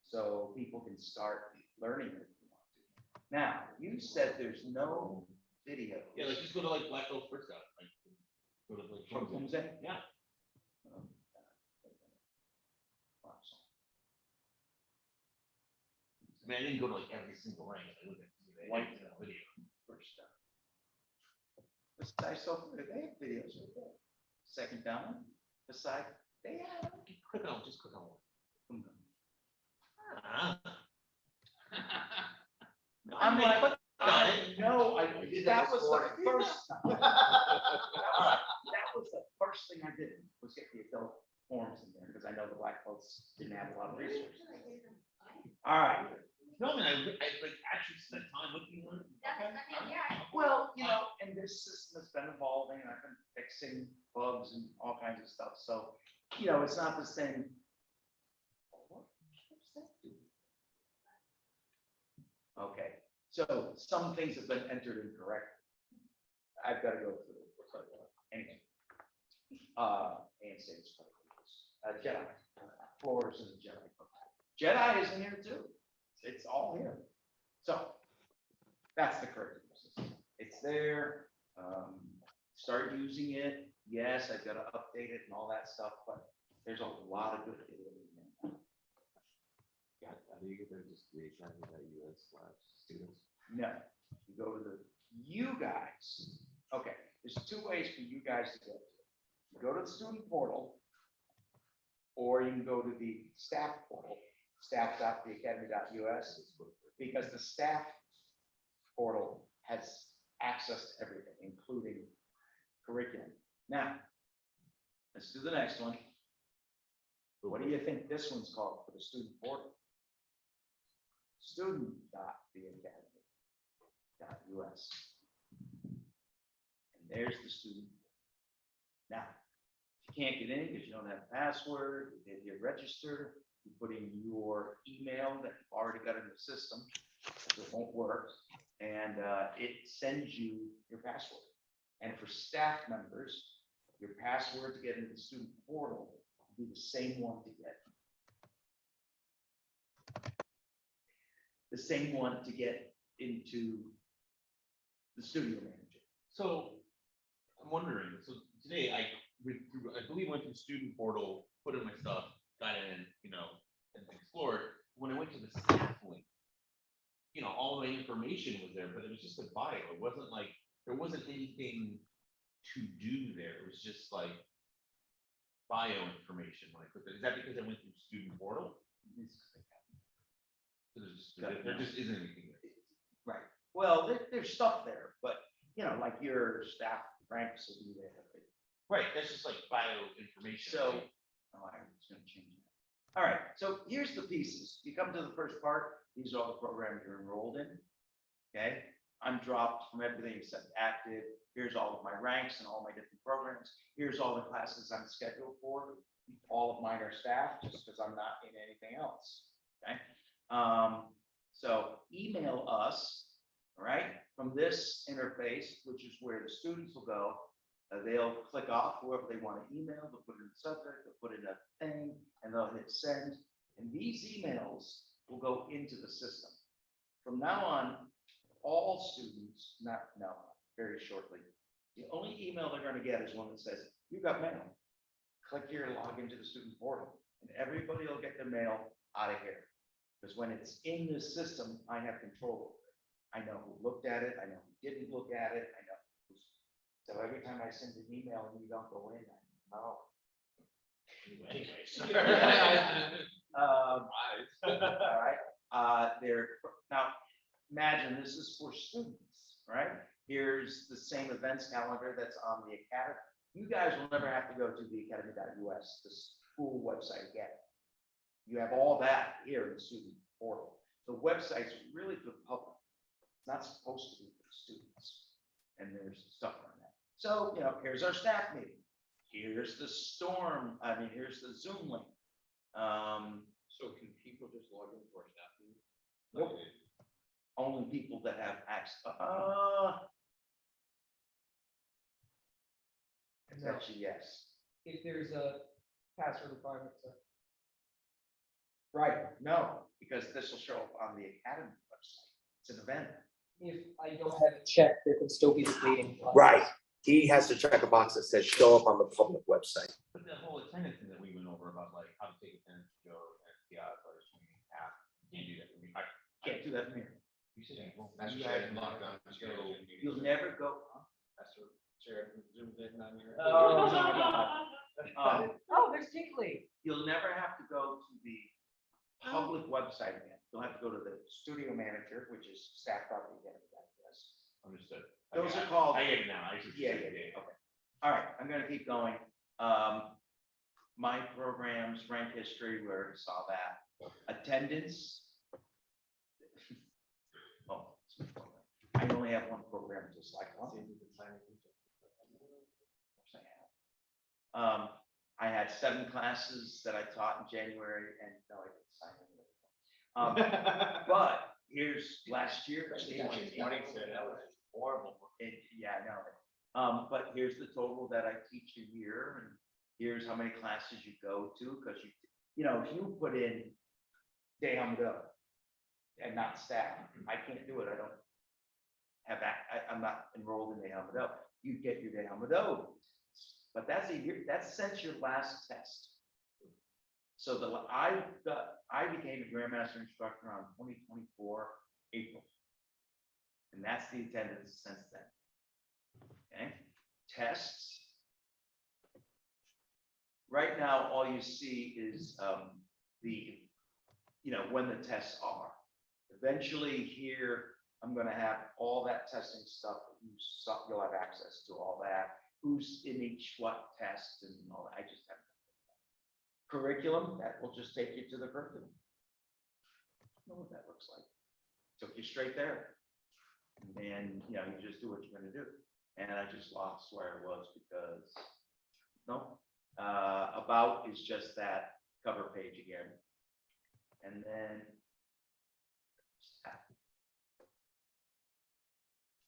So people can start learning it if you want to. Now, you said there's no video. Yeah, like just go to like black belt first out, like go to like From Pumze? Yeah. I mean, I didn't go to like every single rank. I looked at the White video. first up. beside software, they have videos right there. Second down, beside, they have. Click on, just click on one. Ah. I'm I like, clicked on I it. know, did that that was before. the first. That was the first thing I did, was get the adult forms in there, because I know the black folks didn't have a lot of resources. All right, No, I mean, I like actually spent time looking at it. That's, I mean, yeah, well, you know, and this system has been evolving, and I've been fixing bugs and all kinds of stuff, so, you know, it's not the same. What's that do? Okay, so some things have been entered incorrectly. I've got to go through it. Anyway. And say it's Jedi. Floors and Jedi. Jedi is in here too. It's all here. So that's the curriculum system. It's there. Start using it. Yes, I've got to update it and all that stuff, but there's a lot of good data in there. Yeah, how do you get there? Just the academy.us/students. No, you go to the, you guys, okay, there's two ways for you guys to go to it. You go to the student portal, or you can go to the staff portal, staff.theacademy.us, because the staff portal has access to everything, including curriculum. Now, let's do the next one. What do you think this one's called for the student portal? Student.theacademy.us. And there's the student. Now, if you can't get in because you don't have a password, you register, you put in your email that you've already got in the system, so it won't work, and it sends you your password. And for staff members, your password to get into the student portal will be the same one to get. The same one to get into the studio manager. So I'm wondering, so today I went through student portal, put in my stuff, got in, you know, and explored. When I went to the staff link, you know, all my information was there, but it was just a bio. It wasn't like, there wasn't anything to do there. It was just like bio information. When I clicked it. Is that because I went through student portal? So there just isn't anything there. Right. Well, there's stuff there, but you know, like your staff ranks will be there. Right, that's just like bio information. So, oh, I was gonna change that. All right, so here's the pieces. You come to the first part, these are all the programs you're enrolled in. Okay, I'm dropped from everything except active. Here's all of my ranks and all my different programs. Here's all the classes I'm scheduled for. All of mine are staff, just because I'm not in anything else. Okay. So email us, all right, from this interface, which is where the students will go. They'll click off whoever they want to email, they'll put in a subject, they'll put in a thing, and they'll hit send. And these emails will go into the system. From now on, all students, very shortly, the only email they're going to get is one that says, you got mail. Click here to log into the student portal, and everybody will get their mail out of here. Because when it's in this system, I have control over it. I know who looked at it, I know who didn't look at it, I know who's. So every time I send an email and you don't go in, I know. All right, now, imagine this is for students, right? Here's the same events calendar that's on the Academy. You guys will never have to go to the academy.us, the school website again. You have all that here in the student portal. The website's really for the public. It's not supposed to be for the students. And there's stuff on that. So, you know, here's our staff meeting. Here's the here's the Zoom link. So can people just log into our staff meeting? Nope. Only people that have access. Actually, yes. If there's a password requirement, so. Right, no, because this will show up on the Academy website. It's an event. If I don't have it checked, there can still be the meeting. Right. He has to check a box that says show up on the public website. But the whole attendance thing that we went over about like how to take attendance to go STI or swinging app, you can't do that. I mean, Can't do that from here. you said, well, That's you what guys I log logged on on to to go. go. You'll never go, huh? That's what, Sure, zoom in on your. Oh, my God. Oh, there's tickling. You'll never have to go to the public website again. You'll have to go to the studio manager, which is staff property management. Understood. Those Okay, are called. I get it now. I see what Yeah, you're yeah, saying. yeah, okay. All right, I'm gonna keep going. My programs, rank history, we already saw that. Attendance. Oh, I only have one program to select on. I had 7 classes that I taught in January and no, I didn't sign them. But here's last year. Horrible. Yeah, I know. But here's the total that I teach a year and here's how many classes you go to, because you know, if you put in day I'm go and not staff, I can't do it. I don't have that. I'm not enrolled in day I'm go. You get your day I'm go. But that's a year, that's since your last test. So I became a Grandmaster instructor on 2024 April. And that's the attendance since then. Okay, tests. Right now, all you see is when the tests are. Eventually here, I'm gonna have all that testing stuff. You'll have access to all that. Who's in each what test and all that. I just have curriculum that will just take you to the curriculum. Know what that looks like. Took you straight there. And you just do what you're gonna do. And I just lost where I was because no. About is just that cover page again. And then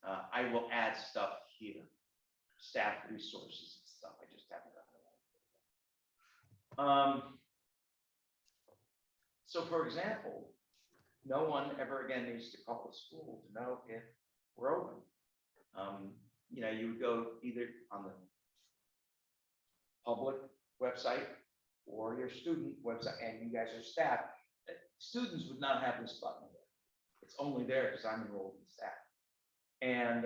I will add stuff here. Staff resources and stuff. I just haven't done it. So for example, no one ever again needs to call the school to know if we're open. You would go either on the public website or your student website, and you guys are staff. Students would not have this button there. It's only there because I'm enrolled in staff. And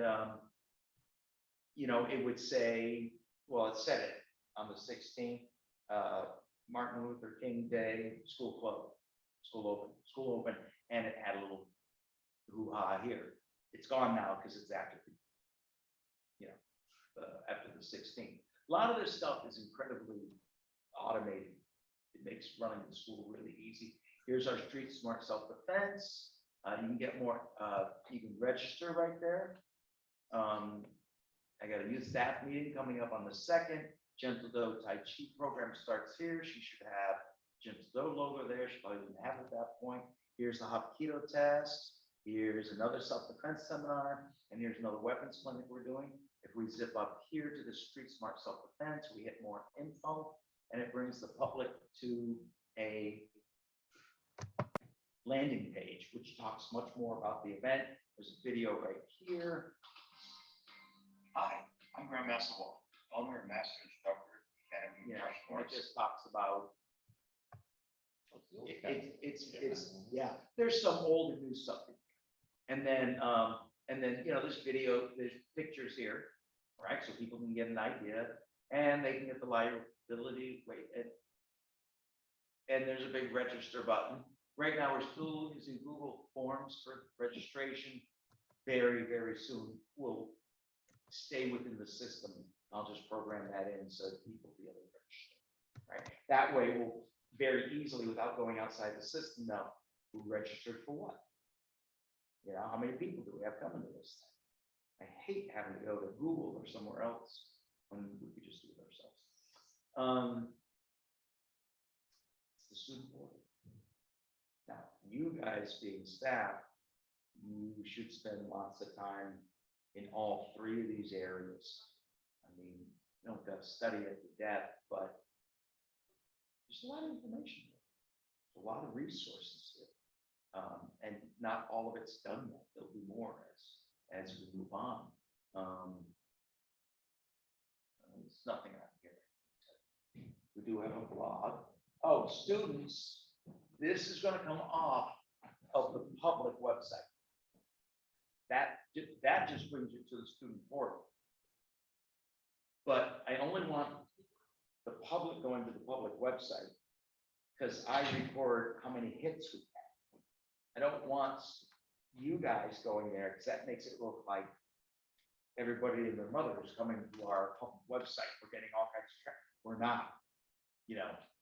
it would say, well, it said it on the 16th, Martin Luther King Day, school open, and it had a little hoo-ha here. It's gone now because it's after the 16th. A lot of this stuff is incredibly automated. It makes running the school really easy. Here's our Street Smart Self-Defense. You can get more, you can register right there. I got a youth staff meeting coming up on the 2nd. Gentle Do Tai Chi program starts here. She should have Gentle Do logo there. She probably didn't have it at that point. Here's the Hapkido test. Here's another self-defense seminar. And here's another weapons clinic we're doing. If we zip up here to the Street Smart Self-Defense, we hit more info, and it brings the public to a landing page, which talks much more about the event. There's a video right here. Hi, I'm Grandmaster Wall, owner and master instructor at Academy Martial And it Arts. just talks about, yeah, there's some old and new stuff. And then, there's video, there's pictures here, right? So people can get an idea and they can get the liability, and there's a big register button. Right now, we're still using Google Forms for registration. Very, very soon, we'll stay within the system. I'll just program that in so that people be able to register, right? That way, we'll very easily, without going outside the system, know who registered for what. How many people do we have coming to this thing? I hate having to go to Google or somewhere else when we could just do it ourselves. It's the student portal. Now, you guys being staff, you should spend lots of time in all 3 of these areas. I mean, you don't got to study it to death, but there's a lot of information there. There's a lot of resources here. And not all of it's done yet. There'll be more as we move on. There's nothing out here. We do have a blog. Oh, students, this is going to come off of the public website. That just brings you to the student portal. But I only want the public going to the public website, because I record how many hits we have. I don't want you guys going there, because that makes it look like everybody and their mother is coming to our public website, we're getting all kinds of traffic, we're not.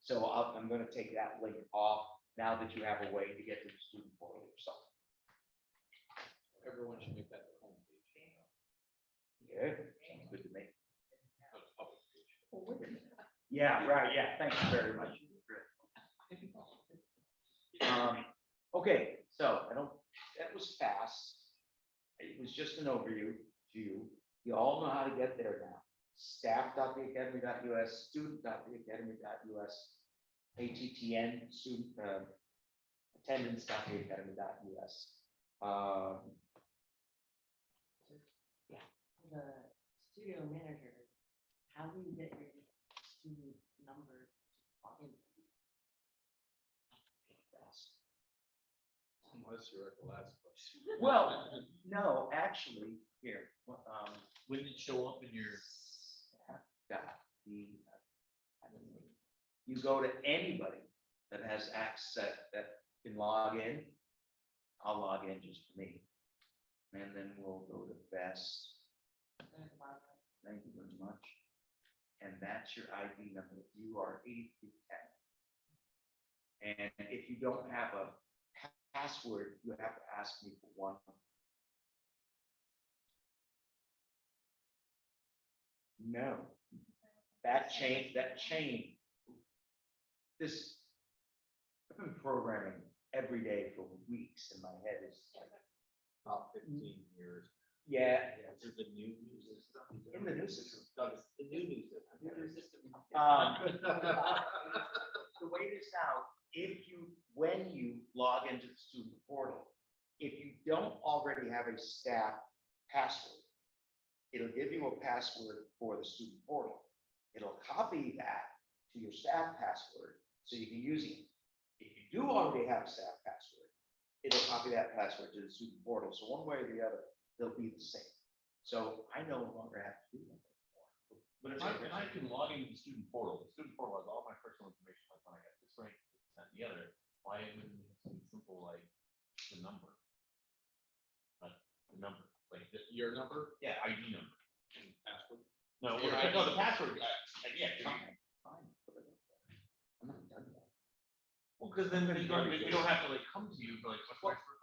So I'm gonna take that link off, now that you have a way to get to the student portal yourself. Everyone should make that their home page. Yeah, sounds good to me. Not a public page. Yeah, right, yeah, thank you very much. Okay, so that was fast. It was just an overview to you. You all know how to get there now. Staff.theacademy.us, student.theacademy.us, ATTN, student, attendance.theacademy.us. The studio manager, how do you get your student number to log in? Unless you're at the last question. Well, no, actually, here, Wouldn't it show up in your? You go to anybody that has access that can log in. I'll log in just for me. And then we'll go to best. Thank you very much. And that's your ID number. You are 8310. And if you don't have a password, you have to ask me for one. No. That chain. This, I've been programming every day for weeks and my head is like, About 15 years. yeah, This is the new system. in the new system. No, it's the new system. The way it is now, when you log into the student portal, if you don't already have a staff password, it'll give you a password for the student portal. It'll copy that to your staff password so you can use it. If you do already have a staff password, it'll copy that password to the student portal. So one way or the other, they'll be the same. So I no longer have to do that anymore. But if I can log into the student portal has all my personal information, like when I got this rank, this, that, and the other, why wouldn't it be simple like the number? The number, like Your number, yeah, ID number. and password. No, Your no, ID. the password, yeah. Fine. I'm not done yet. Well, because then we don't have to like come to you, like,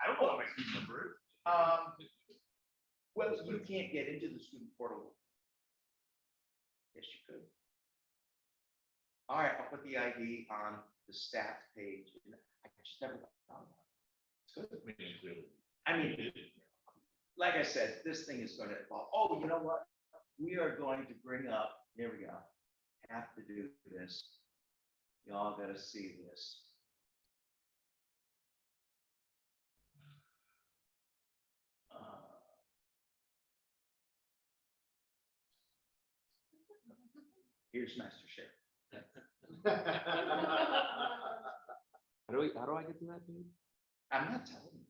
I don't know what my student number is. Well, you can't get into the student portal. Yes, you could. All right, I'll put the ID on the staff page. I just never found it. It's good. I mean, like I said, this thing is going to evolve. Oh, you know what? We are going to bring up, here we go. Have to do this. Y'all got to see this. Here's Master Chef. How do I get to that, dude? I'm not telling you.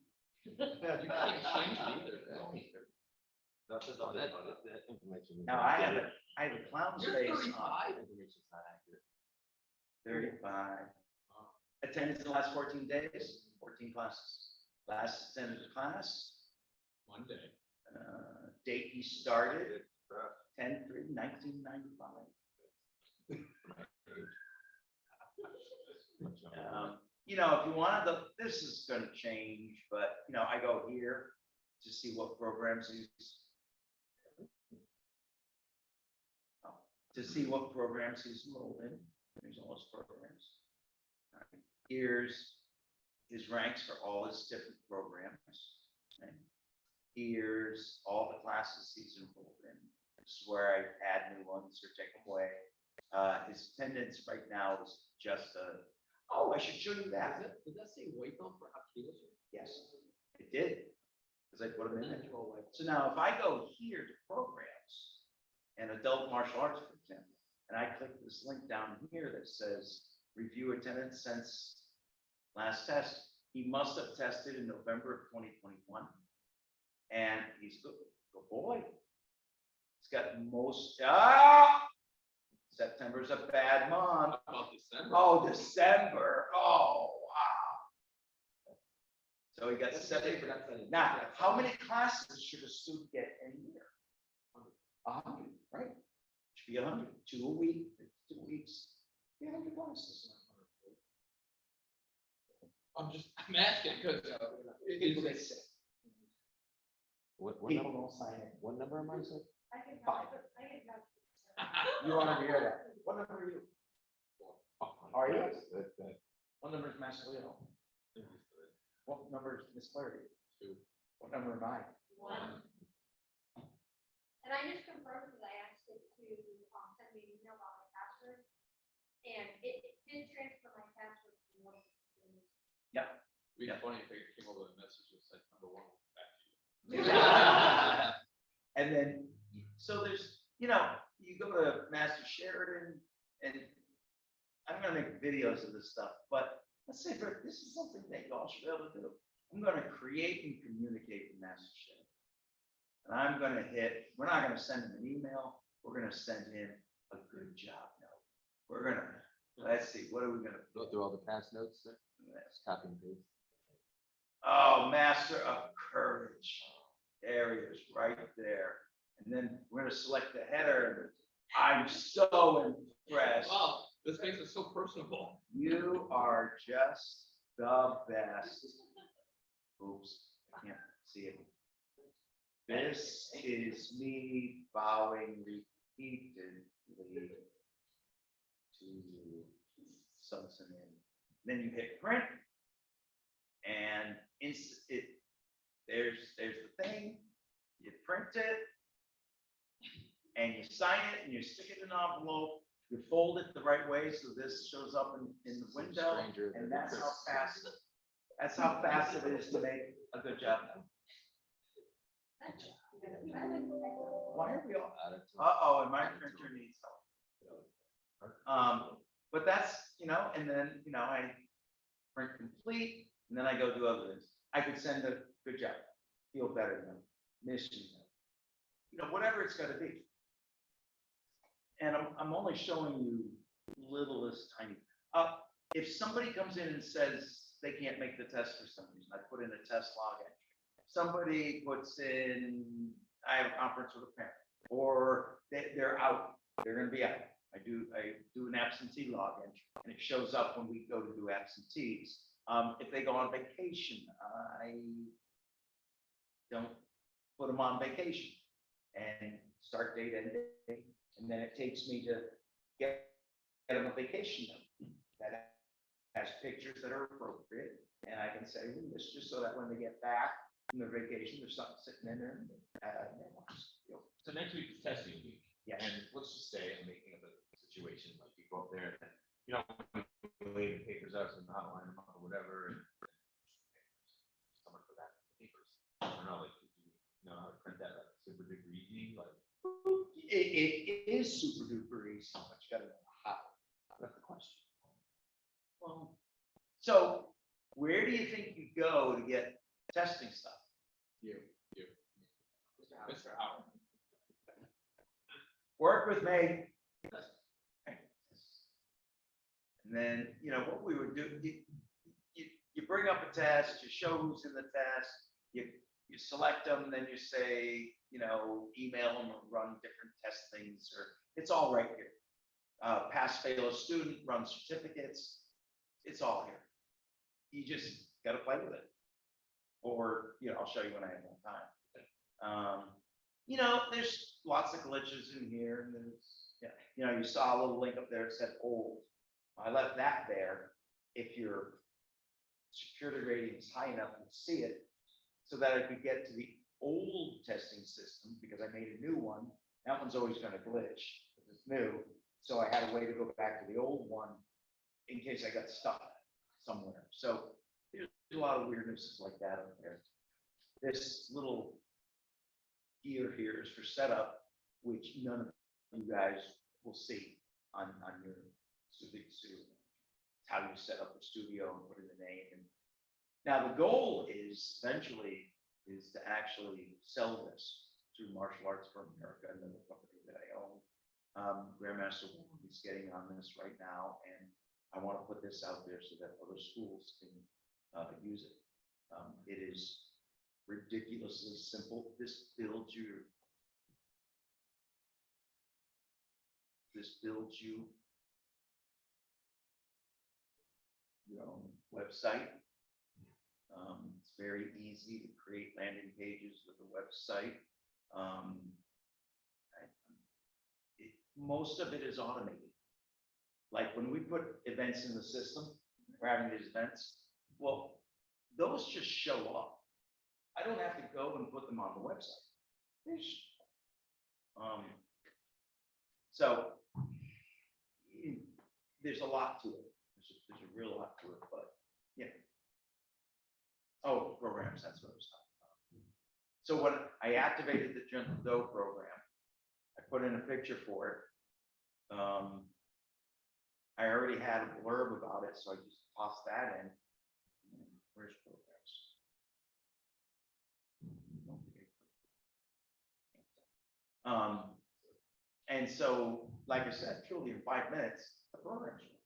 You can't change it either. That's just on that information. Now I have a clown's You're face 35. on. Information's not accurate. 35. Attendance in the last 14 days, 14 classes. Last attendance class, Monday. date he started, 10/3/1995. If you wanted this is going to change, but I go here to see what programs he's enrolled in. There's all his programs. All right. Here's his ranks for all his different programs. Okay. Here's all the classes he's enrolled in. This is where I add new ones or take them away. His attendance right now is just I should show you that. Did that say Waco for Hopkins? Yes, it did. Because I put them in there. So now if I go here to programs and adult martial arts, for example, and I click this link down here that says review attendance since last test, he must have tested in November of 2021. And he's good boy. He's got most, September's a bad month. About December. Oh, December, oh, wow. So we got That's seven. okay, but that's not- Now, how many classes should a student get in a year? 100, right? Should be 100, 2 a week, 2 weeks, 100 classes. I'm asking, because. People get sick. What People number, don't sign it. what number am I saying? I can, Fine. I can. You want to hear that? What number are you? Are you? That- What number is Master Leo? What number is Miss Clary? 2. What number am I? One. And I just confirmed because I asked it to, send me an email about my password. And it did transfer my password to one of the students. It'd be funny if they came over with a message that said number 1 back to you. And then, so there's, you go to Master Sheridan and I'm gonna make videos of this stuff, but let's say this is something that y'all should be able to do. I'm gonna create and communicate with Master Sheridan. And I'm gonna we're not gonna send him an email, we're gonna send him a good job note. We're gonna, let's see, what are we gonna? Go through all the past notes there, just copy and paste. Oh, Master of Courage. There he is, right there. And then we're gonna select the header. I'm so impressed. Wow, this makes it so personable. You are just the best. Oops, I can't see it. This is me bowing repeatedly to you. Something in. Then you hit print. And there's the thing, you print it, and you sign it, and you stick it in an envelope, you fold it the right way, so this shows up in the window, Stranger and than that's how fast it is to make a good job. Why are we all, uh-oh, and my printer needs help. But that's, and then, I print complete, and then I go do other things. I could send a good job, feel better than mission, whatever it's gonna be. And I'm only showing you littlest tiny. If somebody comes in and says they can't make the test for some reason, I put in a test log entry. Somebody puts in, I have a conference with a parent, or they're out, they're gonna be out. I do an absentee log entry, and it shows up when we go to do absentees. If they go on vacation, I don't put them on vacation and start date and date. And then it takes me to get them a vacation note that has pictures that are appropriate. And I can say, ooh, this just so that when they get back from their vacation, there's something sitting in there. So next week is testing week. Yes. And let's just say, I'm making up a situation, like you go up there and, lay the papers out, so not line them up or whatever. And someone for that papers. I don't know, like, you know how to print that, like, super duper easy, like. It is super duper easy, but you gotta know how. That's the question. Well, so where do you think you go to get testing stuff? You. Mr. Howard. Work with me. And then, what we would do, you bring up a test, you show who's in the test, you select them, then you say, email them or run different test things, or it's all right here. Pass fail a student, run certificates, it's all here. You just gotta play with it. Or, I'll show you when I have more time. There's lots of glitches in here, and there's, you saw a little link up there that said old. I left that there. If your security rating is high enough, you'll see it, so that I could get to the old testing system, because I made a new one. That one's always gonna glitch, because it's new. So I had a way to go back to the old one in case I got stuck somewhere. So there's a lot of weirdnesses like that up there. This little gear here is for setup, which none of you guys will see on your studio. How you set up the studio and put in the name. And now the goal is eventually is to actually sell this through Martial Arts for America, another company that I own. Grandmaster is getting on this right now, and I want to put this out there so that other schools can use it. It is ridiculously simple. This builds your own website. It's very easy to create landing pages with a website. Most of it is automated. Like when we put events in the system, we're having these events, well, those just show up. I don't have to go and put them on the website. So there's a lot to it. There's a real lot to it, but yeah. Oh, programs, that's what I was talking about. So when I activated the Gentle Dough program, I put in a picture for it. I already had a blurb about it, so I just tossed that in. Where's programs? And so, like I said, truly in 5 minutes, the program's ready.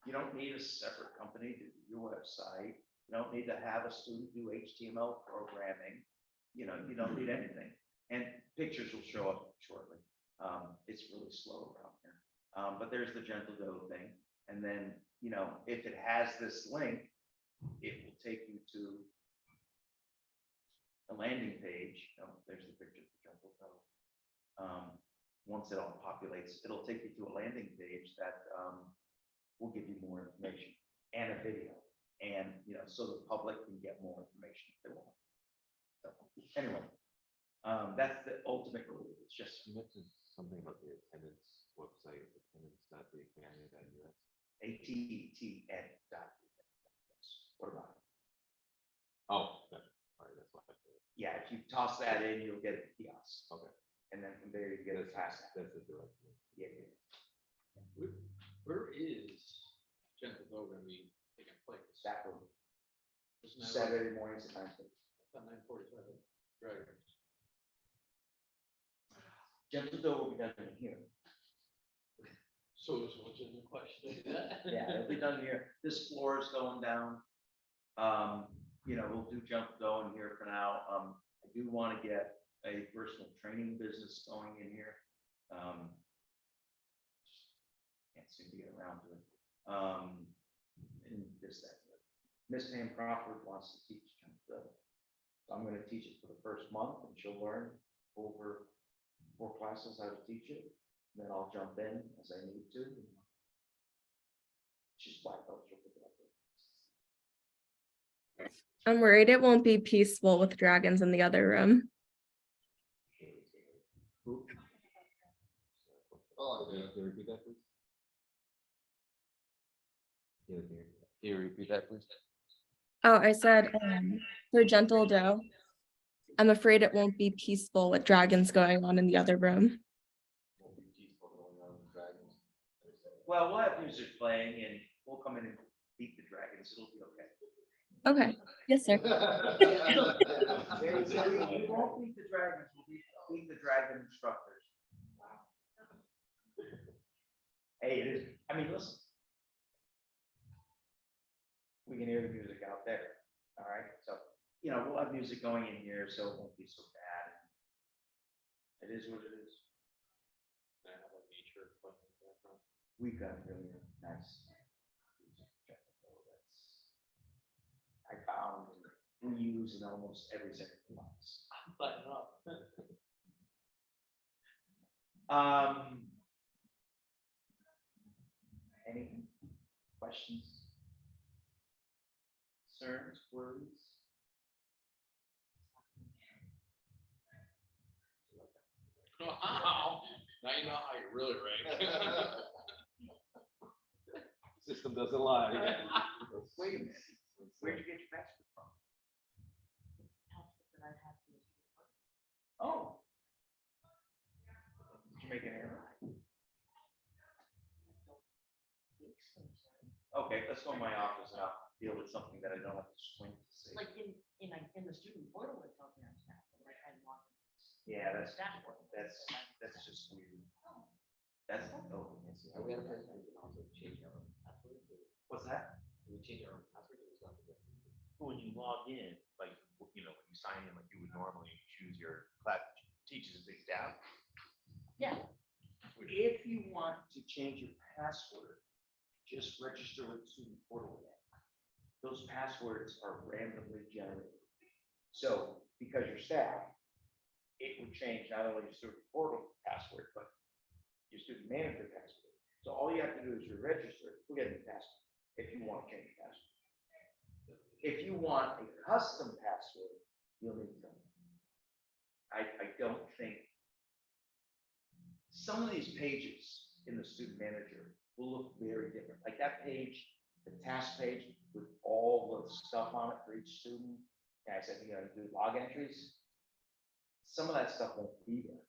You don't need a separate company to do your website. You don't need to have a student do HTML programming. You don't need anything. And pictures will show up shortly. It's really slow around here. But there's the Gentle Dough thing. And then, if it has this link, it will take you to a landing page. Oh, there's the picture of the Gentle Dough. Once it all populates, it'll take you to a landing page that will give you more information and a video. And, so the public can get more information if they want. So, anyway, that's the ultimate goal. It's just You mentioned something about the attendance website, attendance.bacamia.us. ATTN.us. What about it? Oh, okay. All right, that's what I did. Yeah, if you toss that in, you'll get a kiosk. Okay. And then from there, you get a pass. That's the direction. Yeah. Where is Gentle Dough gonna be taking place? That room. Isn't that Saturday mornings at 9:30. about 9:45? Right. Gentle Dough will be done in here. So what's in the question? Yeah, it'll be done here. This floor is going down. We'll do Gentle Dough in here for now. I do want to get a personal training business going in here. Can't seem to get around to it. And this, that. Miss Pam Crawford wants to teach Gentle Dough. So I'm going to teach it for the first month, and she'll learn over 4 classes how to teach it. Then I'll jump in as I need to. She's black belt, she'll pick it up. I'm worried it won't be peaceful with dragons in the other room. Oh, can you repeat that, please? Can you repeat that, please? Oh, I said, for Gentle Dough, I'm afraid it won't be peaceful with dragons going on in the other room. Won't be peaceful going on with dragons. Well, we'll have music playing and we'll come in and beat the dragons. It'll be okay. Okay, yes, sir. We won't beat the dragons, we'll beat the dragon instructors. Hey, it is, listen. We can hear the music out there, all right? So, we'll have music going in here, so it won't be so bad. It is what it is. I have a nature playing in the background. We've got really nice. I found we use in almost every single class. I'm button up. Any questions? Concerns, worries? Wow, now you know how you really rank. System doesn't lie. Wait a minute, where'd you get your bachelor's from? Oh. Did you make an error? Okay, let's go in my office and I'll deal with something that I don't have to squint to see. Like in the student portal, it tells me I'm staff, but like I'm not. Yeah, that's Staff portal. just weird. That's, oh, yes, Are we at a place where we can also change our own password? what's that? We change our own password, or is that the difference? When you log in, like, when you sign in like you would normally, you choose your class teachers and staff. Yeah. If you want to change your password, just register with student portal again. Those passwords are randomly generated. So because you're staff, it would change not only your student portal password, but your student manager password. So all you have to do is you register, we'll get a new password if you want to change your password. If you want a custom password, you'll need to. I don't think some of these pages in the student manager will look very different. Like that page, the task page with all the stuff on it for each student. And I said, do log entries. Some of that stuff won't be there.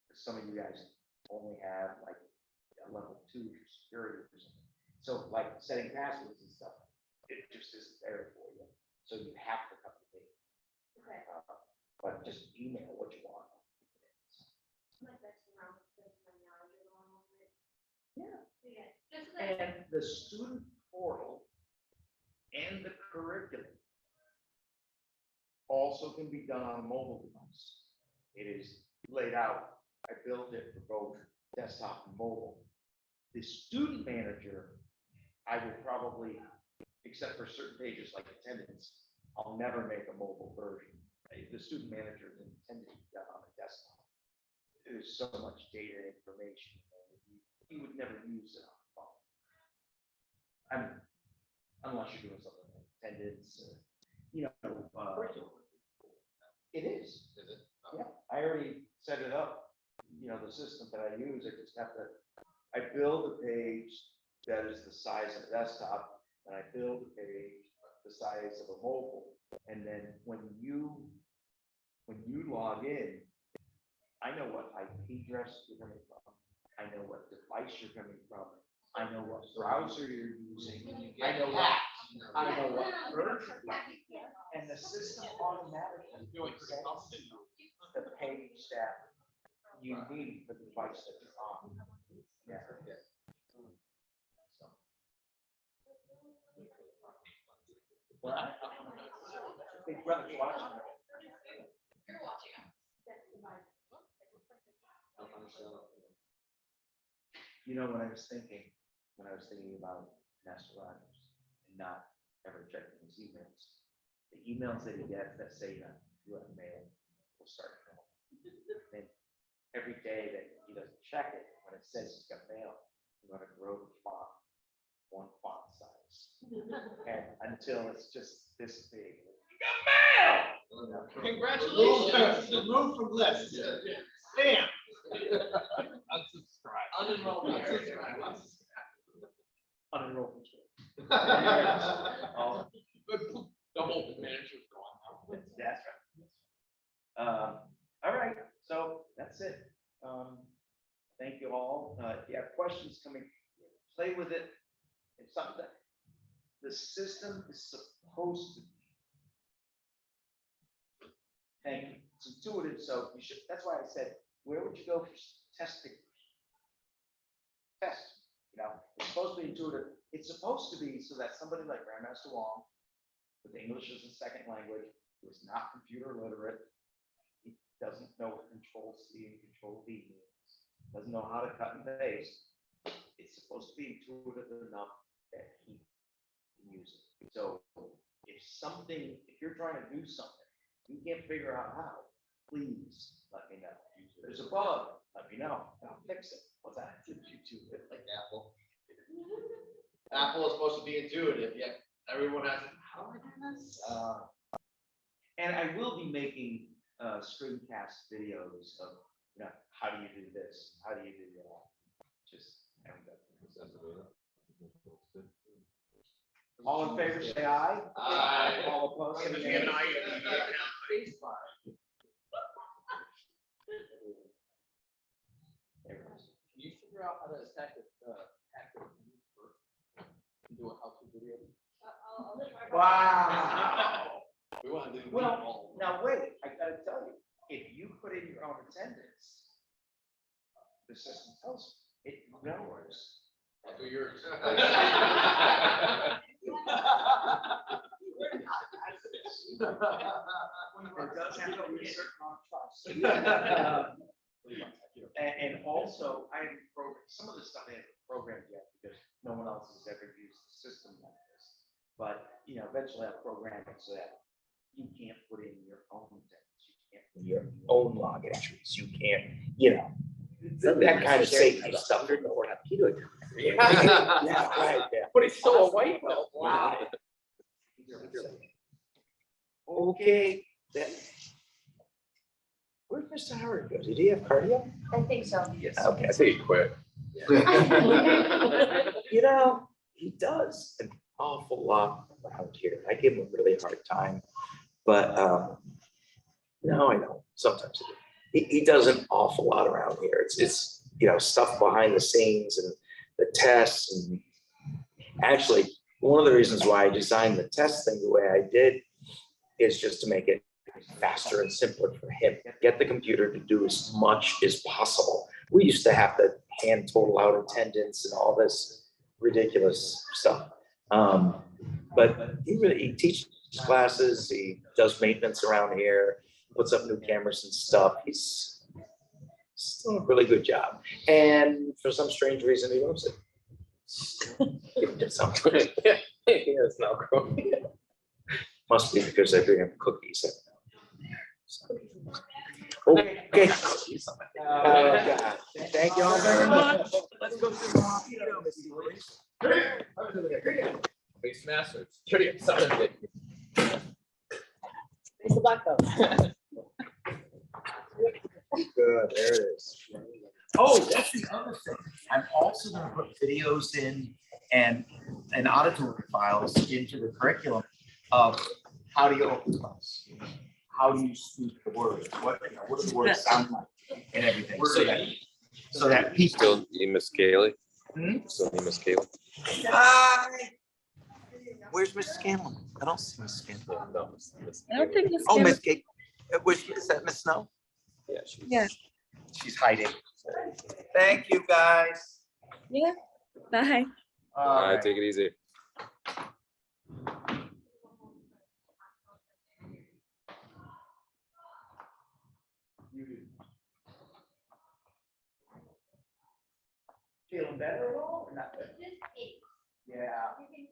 Because some of you guys only have like a level 2 for security or something. So like setting passwords and stuff, it just isn't there for you. So you have to come to me. Okay. But just email what you want. Like that's around the terminology going on with it. Yeah. Yeah, just so that, And the student portal and the curriculum also can be done on a mobile device. It is laid out. I built it for both desktop and mobile. The student manager, I will probably, except for certain pages like attendance, I'll never make a mobile version. The student manager is intended to be done on a desktop. There's so much data and information, and you would never use it on a phone. Unless you're doing something like attendance, it is. Is it? Yeah, I already set it up. The system that I use, I just have to, I build a page that is the size of a desktop, and I build a page the size of a mobile. And then when you log in, I know what IP address you're coming from. I know what device you're coming from. I know what browser you're using. I know what, I know what version. And the system automatically sends you the page that you need for the device that you're on. Yeah. So. Well, Big Brother's watching. You're watching us. What I was thinking, when I was thinking about Master Rogers and not ever checking his emails, the emails that he gets that say that you have mail will start to come. And every day that he doesn't check it, when it says he's got mail, I'm gonna grow the font, one font size. And until it's just this big. You got mail! Congratulations. Remove from list. Bam. Unsubscribe. Unenrolled. Unenrolled. Double manager's gone. That's right. All right, so that's it. Thank you all. If you have questions coming, play with it. It's something that the system is supposed to be. Thank you. It's intuitive, so you should, that's why I said, where would you go for testing? Test, it's supposed to be intuitive. It's supposed to be so that somebody like Grandmaster Wong, with English as a second language, who is not computer literate, he doesn't know what Control C and Control V means, doesn't know how to cut and paste. It's supposed to be intuitive enough that he can use it. So if you're trying to do something, you can't figure out how, please let me know. There's a bug, let me know, and I'll fix it. What's that? YouTube it. Like Apple. Apple is supposed to be intuitive, yet everyone has, how am I doing this? And I will be making screencast videos of, how do you do this? How do you do that? Just haven't got all in favor, say aye. Aye. All opposed, say If you have an nay. eye, There it is. Can you figure out how to attack it, hack it first? And do a how-to video? I'll try. Wow. We want to do. Well, now wait, I gotta tell you, if you put in your own attendance, the system tells you. No worries. I'll do yours. It does have to be a certain amount of trust. And also, I have some of the stuff I haven't programmed yet because no one else has ever used the system like this. But, you know, eventually I'll program it so that you can't put in your own things. You can't put your own log entries. You can't, you know, that kind of safety stuff. Yeah, right, yeah. But he's still a white belt. Wow. Okay, then. Where'd Mr. Howard go? Did he have cardio? I think so. Yes. Okay. I think he quit. You know, he does an awful lot around here. I give him a really hard time, but no, I don't. Sometimes I do. He does an awful lot around here. It's you know, stuff behind the scenes and the tests. And actually, one of the reasons why I designed the test thing the way I did is just to make it faster and simpler for him. Get the computer to do as much as possible. We used to have to hand total out attendance and all this ridiculous stuff. But he teaches classes, he does maintenance around here, puts up new cameras and stuff. He's doing a really good job. And for some strange reason, he loves it. Give him some. He has now grown. Must be because I bring him cookies. Okay. God. Thank you all very much. Let's go through the mosquito, Missy Louise. Face master. It's pretty exciting. It's the black belt. Good, there it is. Oh, that's the other thing. I'm also gonna put videos in and auditory files into the curriculum of how do you open class? How do you speak the words? What do the words sound like and everything? So that people. Still need Miss Kaylee? Hmm? Still need Miss Kaylee? Hi. Where's Mrs. Scanlon? I don't see Mrs. Scanlon. No, Miss I don't think Miss Oh, Kim- Miss Kate. Is that Miss Snow? Yeah, she's. Yeah. She's hiding. Thank you, guys. Yeah, bye. All right, take it easy. Feeling better at all or not? Just eight. Yeah. You can